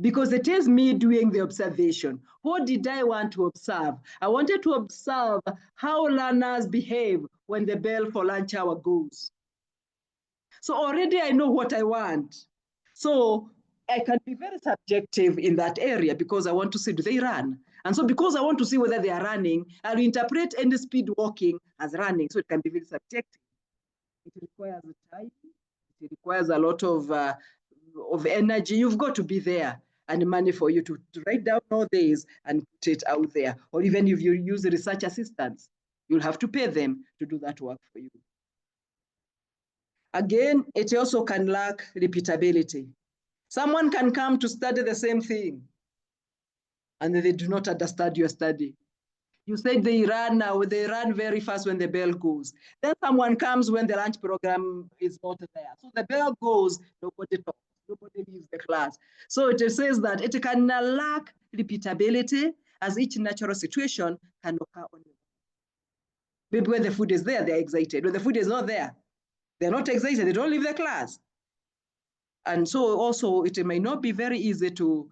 Because it is me doing the observation. What did I want to observe? I wanted to observe how learners behave when the bell for lunch hour goes. So already I know what I want. So I can be very subjective in that area because I want to see, do they run? And so because I want to see whether they are running, I'll interpret any speed walking as running. So it can be very subjective. It requires time. It requires a lot of energy. You've got to be there and money for you to write down all these and put it out there. Or even if you use research assistants, you'll have to pay them to do that work for you. Again, it also can lack repeatability. Someone can come to study the same thing and they do not understand your study. You said they run very fast when the bell goes. Then someone comes when the lunch program is not there. So the bell goes, nobody talks, nobody leaves the class. So it says that it can lack repeatability as each natural situation can occur on you. Maybe when the food is there, they're excited. When the food is not there, they're not excited, they don't leave the class. And so also it may not be very easy to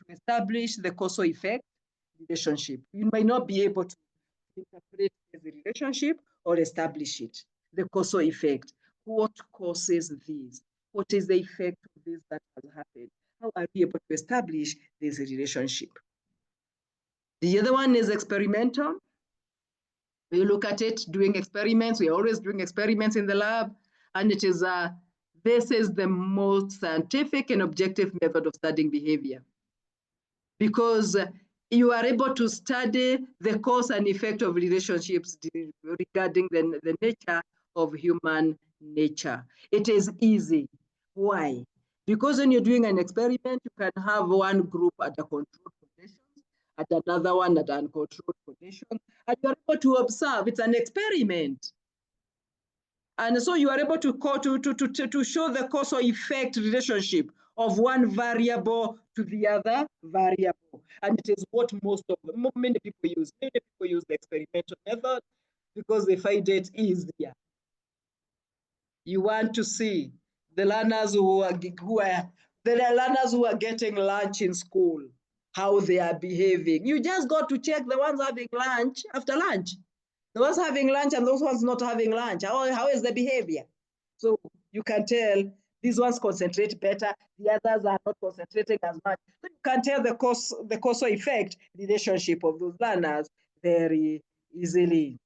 establish the causal effect relationship. You might not be able to interpret the relationship or establish it. The causal effect. What causes this? What is the effect of this that has happened? How are we able to establish this relationship? The other one is experimental. We look at it doing experiments. We're always doing experiments in the lab. And it is, this is the most scientific and objective method of studying behavior. Because you are able to study the cause and effect of relationships regarding the nature of human nature. It is easy. Why? Because when you're doing an experiment, you can have one group under controlled conditions, and another one under uncontrolled conditions, and you're able to observe. It's an experiment. And so you are able to show the causal effect relationship of one variable to the other variable. And it is what many people use. Many people use the experimental method because they find it easier. You want to see the learners who are getting lunch in school, how they are behaving. You just got to check the ones having lunch after lunch. The ones having lunch and those ones not having lunch. How is the behavior? So you can tell these ones concentrate better, the others are not concentrating as much. So you can tell the causal effect relationship of those learners very easily.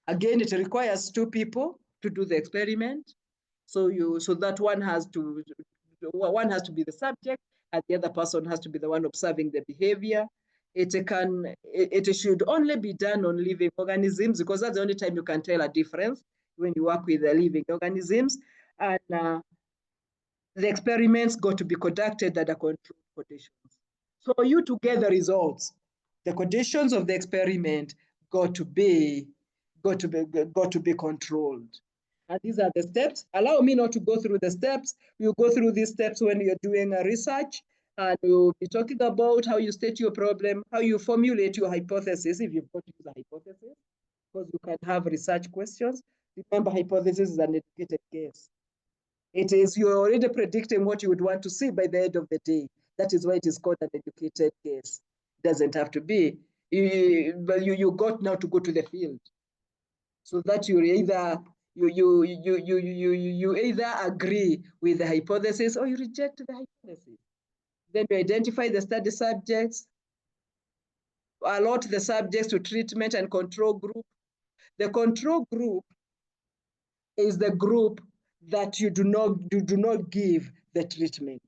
Again, it requires two people to do the experiment. So that one has to be the subject and the other person has to be the one observing the behavior. It should only be done on living organisms because that's the only time you can tell a difference when you work with the living organisms. And the experiments got to be conducted under controlled conditions. So you to get the results, the conditions of the experiment got to be controlled. And these are the steps. Allow me not to go through the steps. We'll go through these steps when you're doing a research, and we'll be talking about how you state your problem, how you formulate your hypothesis, if you've got to use a hypothesis, because you can have research questions. Remember, hypothesis is an educated guess. It is, you're already predicting what you would want to see by the end of the day. That is why it is called an educated guess. It doesn't have to be. But you got now to go to the field, so that you either you either agree with the hypothesis or you reject the hypothesis. Then you identify the study subjects, allot the subjects to treatment and control group. The control group is the group that you do not give the treatment.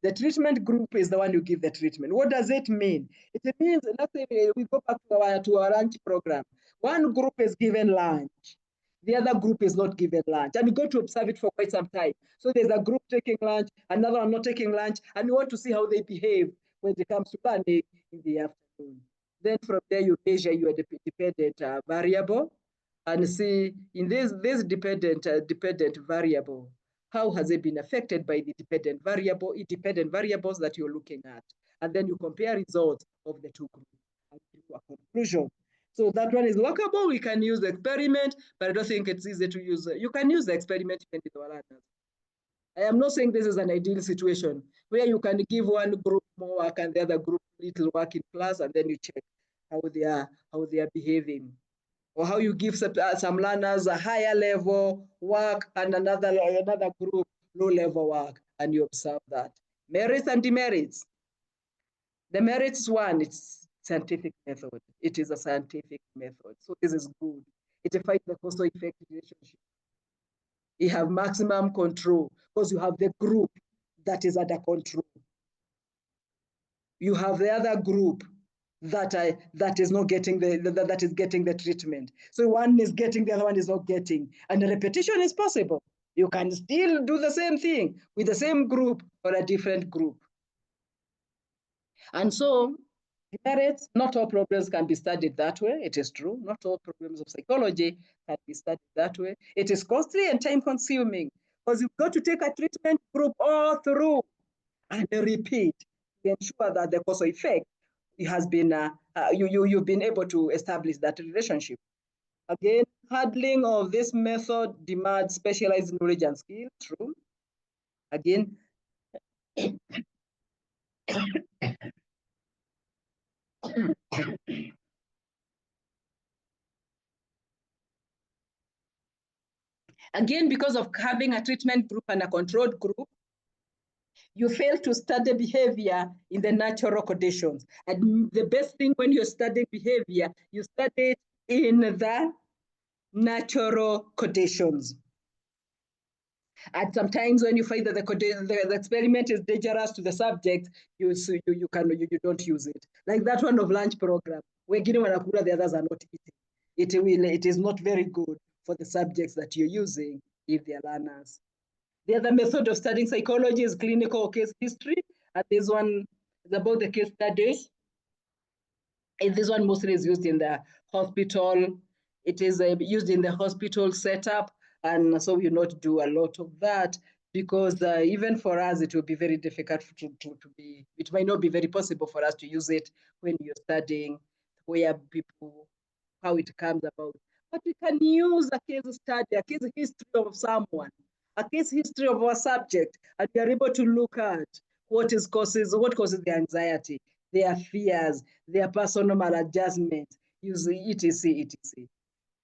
The treatment group is the one you give the treatment. What does it mean? It means, let's say we go back to our lunch program. One group is given lunch. The other group is not given lunch. And we go to observe it for quite some time. So there's a group taking lunch, another one not taking lunch, and we want to see how they behave when it comes to learning in the afternoon. Then from there, you measure your dependent variable and see in this dependent variable, how has it been affected by the independent variables that you're looking at. And then you compare results of the two groups and do a conclusion. So that one is workable. We can use the experiment, but I don't think it's easy to use. You can use the experiment even with our learners. I am not saying this is an ideal situation where you can give one group more work and the other group little work in class, and then you check how they are behaving. Or how you give some learners a higher level work and another group low level work, and you observe that. Merits and demerits. The merits one, it's scientific method. It is a scientific method. So this is good. It defines the cause-effect relationship. You have maximum control because you have the group that is under control. You have the other group that is not getting that is getting the treatment. So one is getting, the other one is not getting, and the repetition is possible. You can still do the same thing with the same group or a different group. And so, merits, not all problems can be studied that way. It is true. Not all problems of psychology can be studied that way. It is costly and time consuming because you've got to take a treatment group all through and repeat to ensure that the cause effect has been, you've been able to establish that relationship. Again, handling of this method demands specialized knowledge and skill, true. Again, again, because of having a treatment group and a controlled group, you fail to study behavior in the natural conditions. And the best thing when you're studying behavior, you study it in the natural conditions. And sometimes when you find that the experiment is dangerous to the subject, you don't use it. Like that one of lunch program, where wanakula, the others are not eating. It is not very good for the subjects that you're using if they're learners. The other method of studying psychology is clinical case history. And this one is about the case studies. And this one mostly is used in the hospital. It is used in the hospital setup. And so we not do a lot of that because even for us, it will be very difficult it might not be very possible for us to use it when you're studying where people, how it comes about. But we can use a case study, a case history of someone, a case history of our subject, and we are able to look at what causes their anxiety, their fears, their personal maladjustment, etc., etc.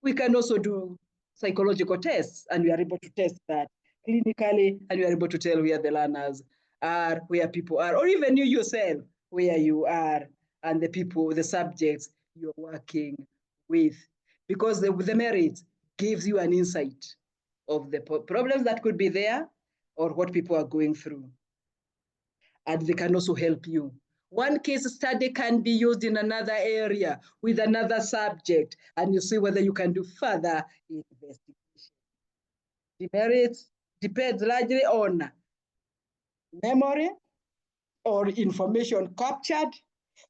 We can also do psychological tests, and we are able to test that clinically, and we are able to tell where the learners are, where people are, or even you yourself, where you are, and the people, the subjects you're working with. Because the merits gives you an insight of the problems that could be there or what people are going through. And they can also help you. One case study can be used in another area with another subject, and you see whether you can do further investigation. The merits depends largely on memory, or information captured,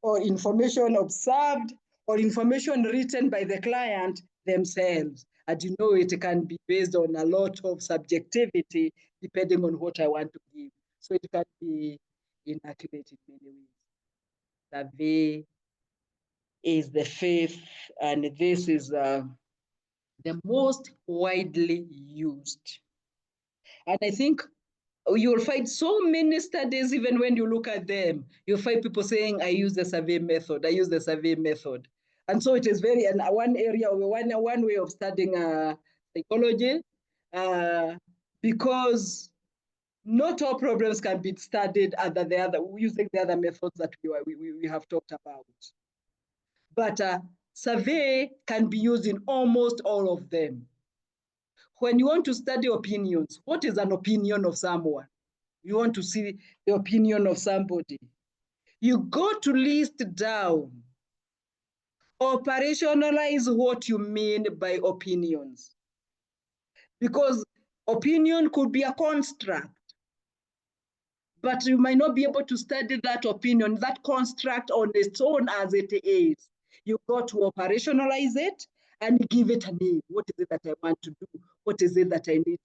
or information observed, or information written by the client themselves. And you know, it can be based on a lot of subjectivity depending on what I want to give. So it can be inaccurate in many ways. Survey is the fifth, and this is the most widely used. And I think you'll find so many studies, even when you look at them, you'll find people saying, I use the survey method, I use the survey method. And so it is very, and one area, one way of studying psychology, because not all problems can be studied under the other, using the other methods that we have talked about. But survey can be used in almost all of them. When you want to study opinions, what is an opinion of someone? You want to see the opinion of somebody. You go to list down, operationalize what you mean by opinions. Because opinion could be a construct, but you might not be able to study that opinion, that construct on its own as it is. You got to operationalize it and give it a name. What is it that I want to do? What is it that I need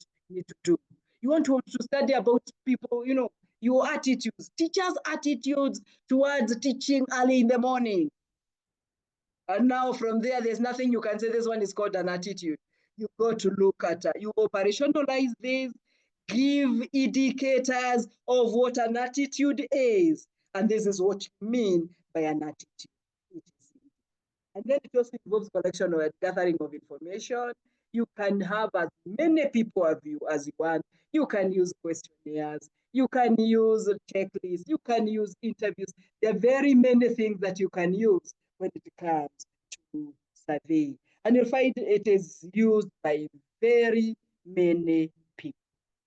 to do? You want to study about people, you know, your attitudes, teachers' attitudes towards teaching early in the morning. And now from there, there's nothing you can say this one is called an attitude. You got to look at, you operationalize this, give indicators of what an attitude is. And this is what you mean by an attitude. And then it also involves collection or gathering of information. You can have as many people of you as you want. You can use questionnaires. You can use checklists. You can use interviews. There are very many things that you can use when it comes to survey. And you'll find it is used by very many people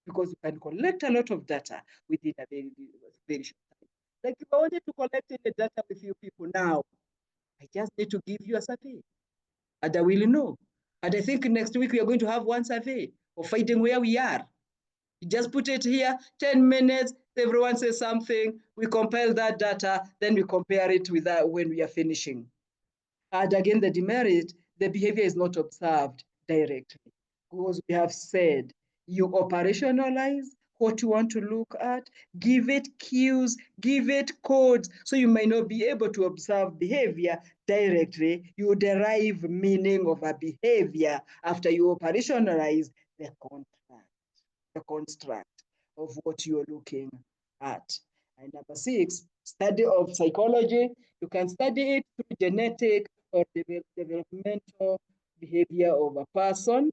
because you can collect a lot of data within a very short time. Like if I wanted to collect any data with you people now, I just need to give you a survey and I will know. And I think next week we are going to have one survey of finding where we are. You just put it here, 10 minutes, everyone says something, we compile that data, then we compare it with that when we are finishing. And again, the demerit, the behavior is not observed directly because we have said you operationalize what you want to look at, give it cues, give it codes, so you might not be able to observe behavior directly. You derive meaning of a behavior after you operationalize the construct of what you're looking at. And number 6, study of psychology. You can study it through genetic or developmental behavior of a person.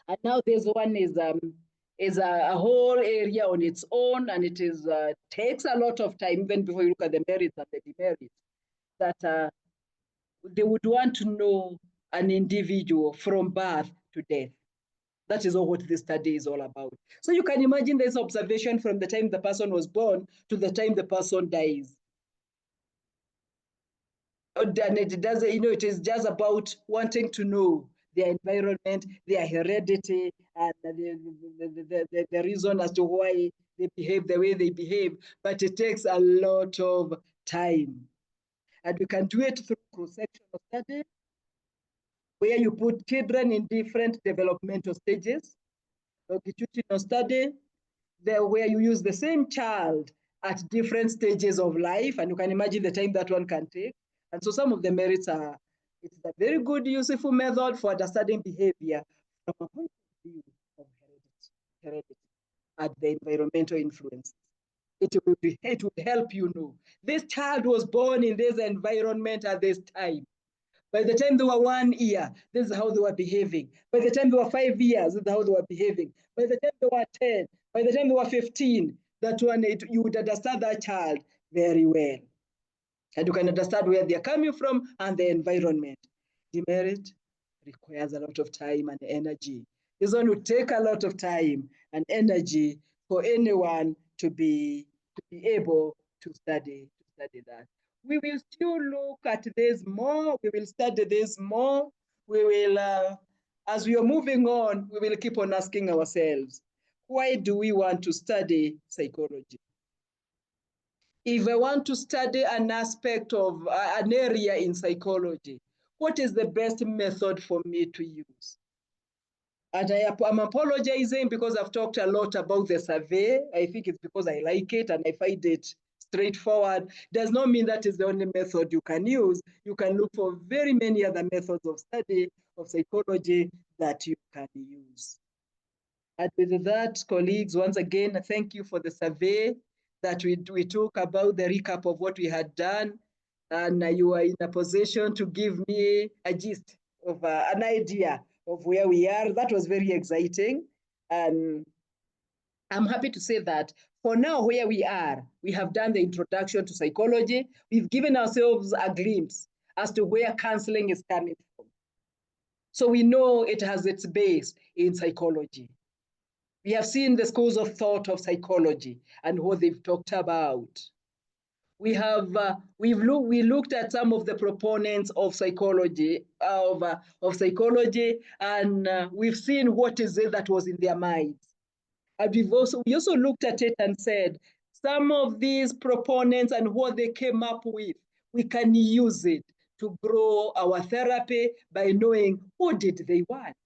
And now this one is a whole area on its own, and it is takes a lot of time, even before you look at the merits and the demerits, that they would want to know an individual from birth to death. That is all what this study is all about. So you can imagine this observation from the time the person was born to the time the person dies. And it does, you know, it is just about wanting to know their environment, their heredity, and the reason as to why they behave the way they behave. But it takes a lot of time. And you can do it through cross-sectional study, where you put children in different developmental stages. Longitudinal study, where you use the same child at different stages of life, and you can imagine the time that one can take. And so some of the merits are, it's a very good, useful method for understanding behavior from a point of view of heredity and the environmental influence. It will help you know, this child was born in this environment at this time. By the time they were 1 year, this is how they were behaving. By the time they were 5 years, this is how they were behaving. By the time they were 10, by the time they were 15, that one, you would understand that child very well. And you can understand where they're coming from and the environment. Demerit requires a lot of time and energy. This one would take a lot of time and energy for anyone to be able to study that. We will still look at this more. We will study this more. We will, as we are moving on, we will keep on asking ourselves, why do we want to study psychology? if I want to study an aspect of an area in psychology, what is the best method for me to use? And I'm apologizing because I've talked a lot about the survey. I think it's because I like it and I find it straightforward. Does not mean that is the only method you can use. You can look for very many other methods of study of psychology that you can use. And with that, colleagues, once again, thank you for the survey that we took about the recap of what we had done. And you are in a position to give me a gist of an idea of where we are. That was very exciting. And I'm happy to say that for now, where we are, we have done the introduction to psychology. We've given ourselves a glimpse as to where counseling is coming from. So we know it has its base in psychology. We have seen the schools of thought of psychology and what they've talked about. We have we looked at some of the proponents of psychology of psychology, and we've seen what is it that was in their minds. And we also looked at it and said some of these proponents and what they came up with, we can use it to grow our therapy by knowing what did they want.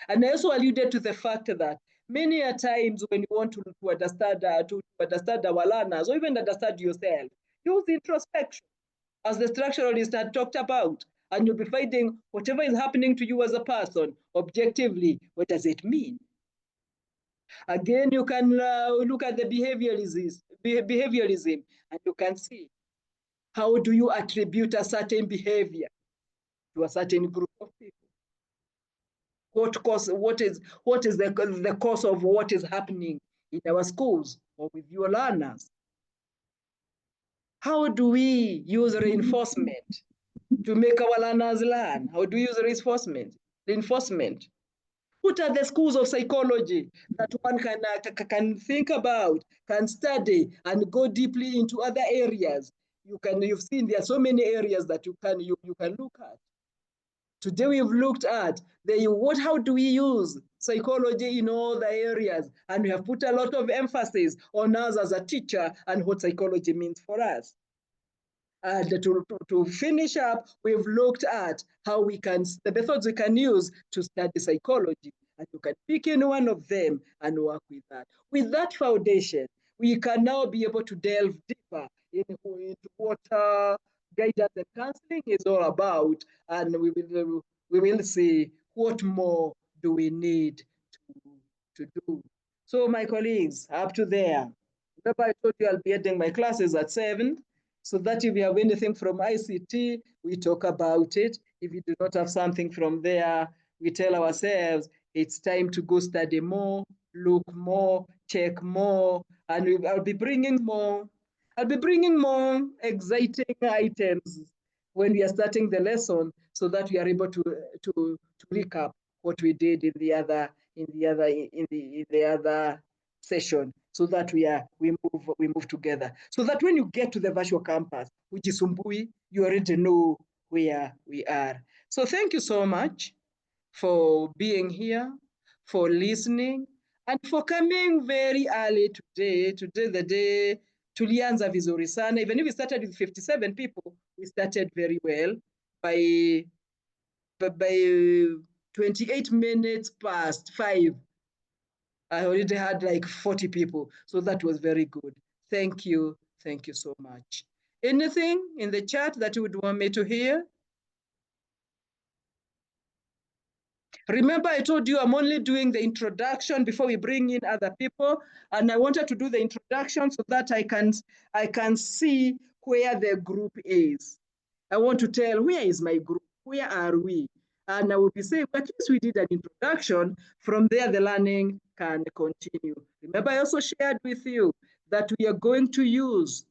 And I also alluded to the fact that many a times when you want to understand our learners or even understand yourself, use introspection, as the structuralist had talked about, and you'll be finding whatever is happening to you as a person, objectively, what does it mean? Again, you can look at the behaviorism, and you can see how do you attribute a certain behavior to a certain group of people. What is the cause of what is happening in our schools or with your learners? How do we use reinforcement to make our learners learn? How do we use reinforcement? What are the schools of psychology that one can think about, can study, and go deeply into other areas? You've seen there are so many areas that you can look at. Today we've looked at how do we use psychology in all the areas, and we have put a lot of emphasis on us as a teacher and what psychology means for us. And to finish up, we've looked at how the methods we can use to study psychology, and you can pick any one of them and work with that. With that foundation, we can now be able to delve deeper into what guidance and counseling is all about, and we will see what more do we need to do. So my colleagues, up to there. Remember I told you I'll be ending my classes at 7, so that if you have anything from ICT, we talk about it. If you do not have something from there, we tell ourselves it's time to go study more, look more, check more, and I'll be bringing more exciting items when we are starting the lesson, so that we are able to recap what we did in the other session, so that we move together. So that when you get to the virtual campus, which is Umbui, you already know where we are. So thank you so much for being here, for listening, and for coming very early today. Today, the day tulianza vizuri sana. Even if we started with 57 people, we started very well. By 28 minutes past 5, I already had like 40 people. So that was very good. Thank you. Thank you so much. Anything in the chat that you would want me to hear? Remember, I told you I'm only doing the introduction before we bring in other people. And I wanted to do the introduction so that I can see where the group is. I want to tell, where is my group? Where are we? And I will be saying, at least we did an introduction. From there, the learning can continue. Remember, I also shared with you that we are going to use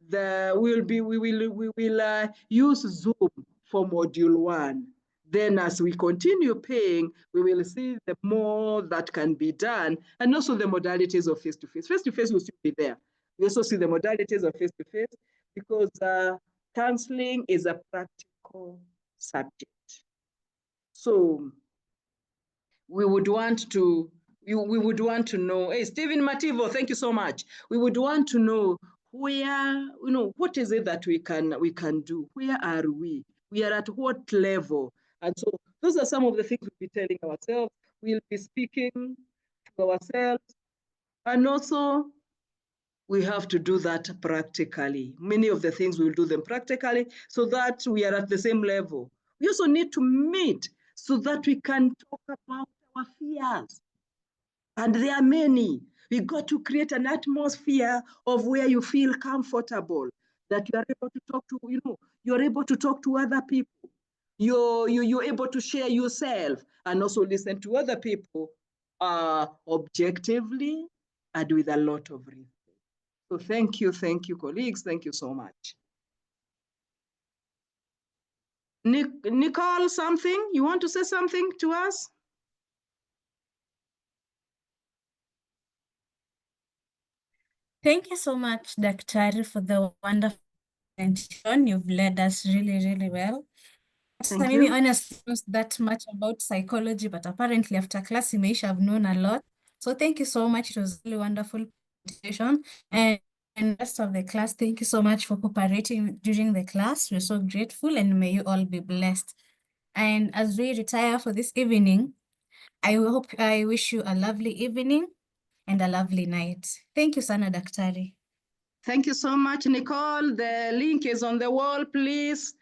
we will use Zoom for module 1. Then as we continue paying, we will see the more that can be done, and also the modalities of face-to-face. Face-to-face will still be there. We also see the modalities of face-to-face, because counseling is a practical subject. So we would want to know, hey, Stephen Mativo, thank you so much. We would want to know where, what is it that we can do? Where are we? We are at what level? And so those are some of the things we'll be telling ourselves. We'll be speaking to ourselves. And also, we have to do that practically. Many of the things we'll do them practically so that we are at the same level. We also need to meet so that we can talk about our fears. And there are many. We got to create an atmosphere of where you feel comfortable, that you are able to talk to, you're able to talk to other people. You're able to share yourself and also listen to other people objectively and with a lot of respect. So thank you, colleagues. Thank you so much. Nicole, something? You want to say something to us? Thank you so much, Dr. for the wonderful presentation. You've led us really, really well. Thank Mimi you. honestly knows that much about psychology, but apparently after class, Imeisha, I've known a lot. So thank you so much. It was a really wonderful presentation. And rest of the class, thank you so much for cooperating during the class. We're so grateful and may you all be blessed. And as we retire for this evening, I wish you a lovely evening and a lovely night. Thank you, Sana Daktari. Thank you so much, Nicole. The link is on the wall, please.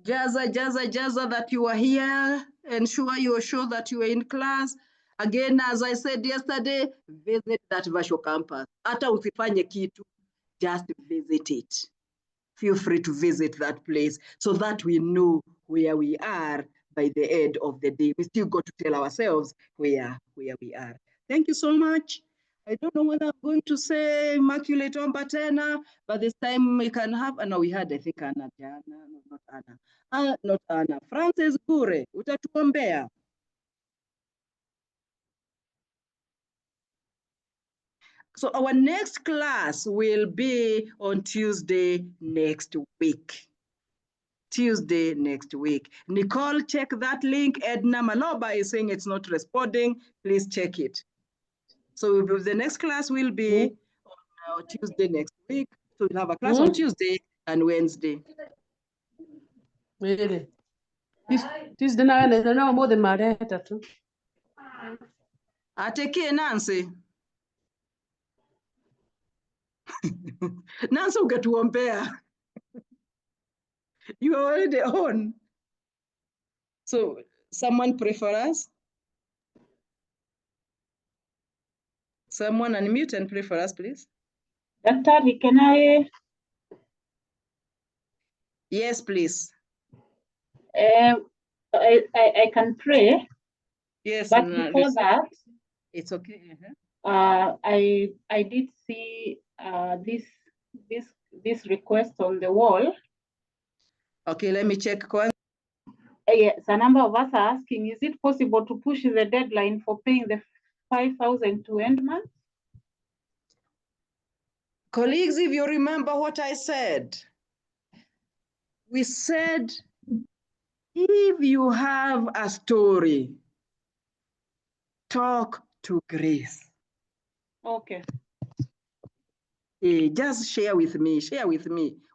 Jaza that you are here. Ensure you are sure that you are in class. Again, as I said yesterday, visit that virtual campus. Hata usifanye kitu, just visit it. Feel free to visit that place so that we know where we are by the end of the day. We still got to tell ourselves where we are. Thank you so much. I don't know whether I'm going to say Immaculate Ombatena, but this time we can have, no, we had, I think, Anna Jana, no, not Anna. Not Anna. Frances Gure, utatuombea. So our next class will be on Tuesday next week. Tuesday next week. Nicole, check that link. Edna Maloba is saying it's not responding. Please check it. So the next class will be on Tuesday next week. So we'll have a class on Tuesday and Wednesday. Really? Tuesday na more than Mareta too. Ateke Nancy. Nancy ukatuombea. You are already on. So someone pray for us? Someone unmute and pray for us, please. Dr. Can I? Yes, please. I can pray. Yes, but before that, it's okay. I did see this request on the wall. Okay, let me check. Yes, a number of us are asking, is it possible to push the deadline for paying the 5,000 to end month? Colleagues, if you remember what I said, we said, if you have a story, talk to Grace. Okay. Just share with me.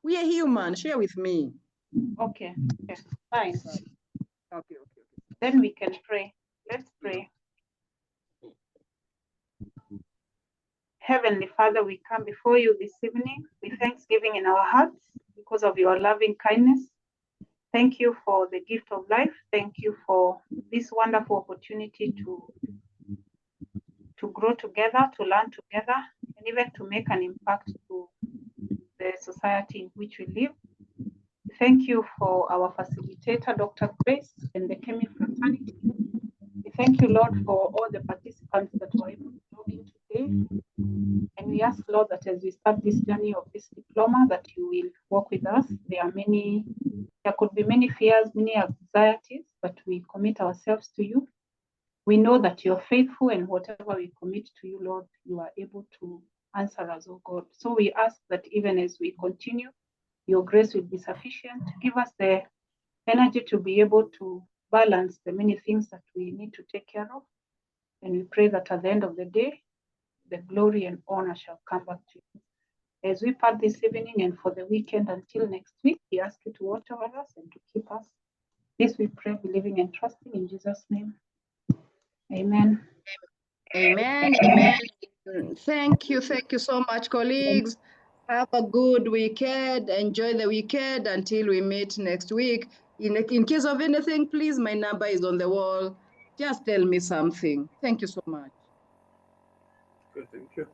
We are human, share with me. Okay, fine. Okay. Then we can pray. Let's pray. Heavenly Father, we come before you this evening with thanksgiving in our hearts because of your loving kindness. Thank you for the gift of life. Thank you for this wonderful opportunity to grow together, to learn together, and even to make an impact to the society in which we live. Thank you for our facilitator, Dr. Grace, and the Kemi fraternity. We thank you, Lord, for all the participants that were able to log in today. And we ask, Lord, that as we start this journey of this diploma, that you will walk with us. There could be many fears, many anxieties, but we commit ourselves to you. We know that you're faithful, and whatever we commit to you, Lord, you are able to answer us, oh God. So we ask that even as we continue, your grace will be sufficient. Give us the energy to be able to balance the many things that we need to take care of. And we pray that at the end of the day, the glory and honor shall come back to you. as we part this evening and for the weekend until next week, we ask you to watch over us and to keep us. This we pray, believing and trusting in Jesus' name. Amen. Amen. Amen. Thank you so much, colleagues. Have a good weekend. Enjoy the weekend until we meet next week. In case of anything, please, my number is on the wall. Just tell me something. Thank you so much. Good, thank you.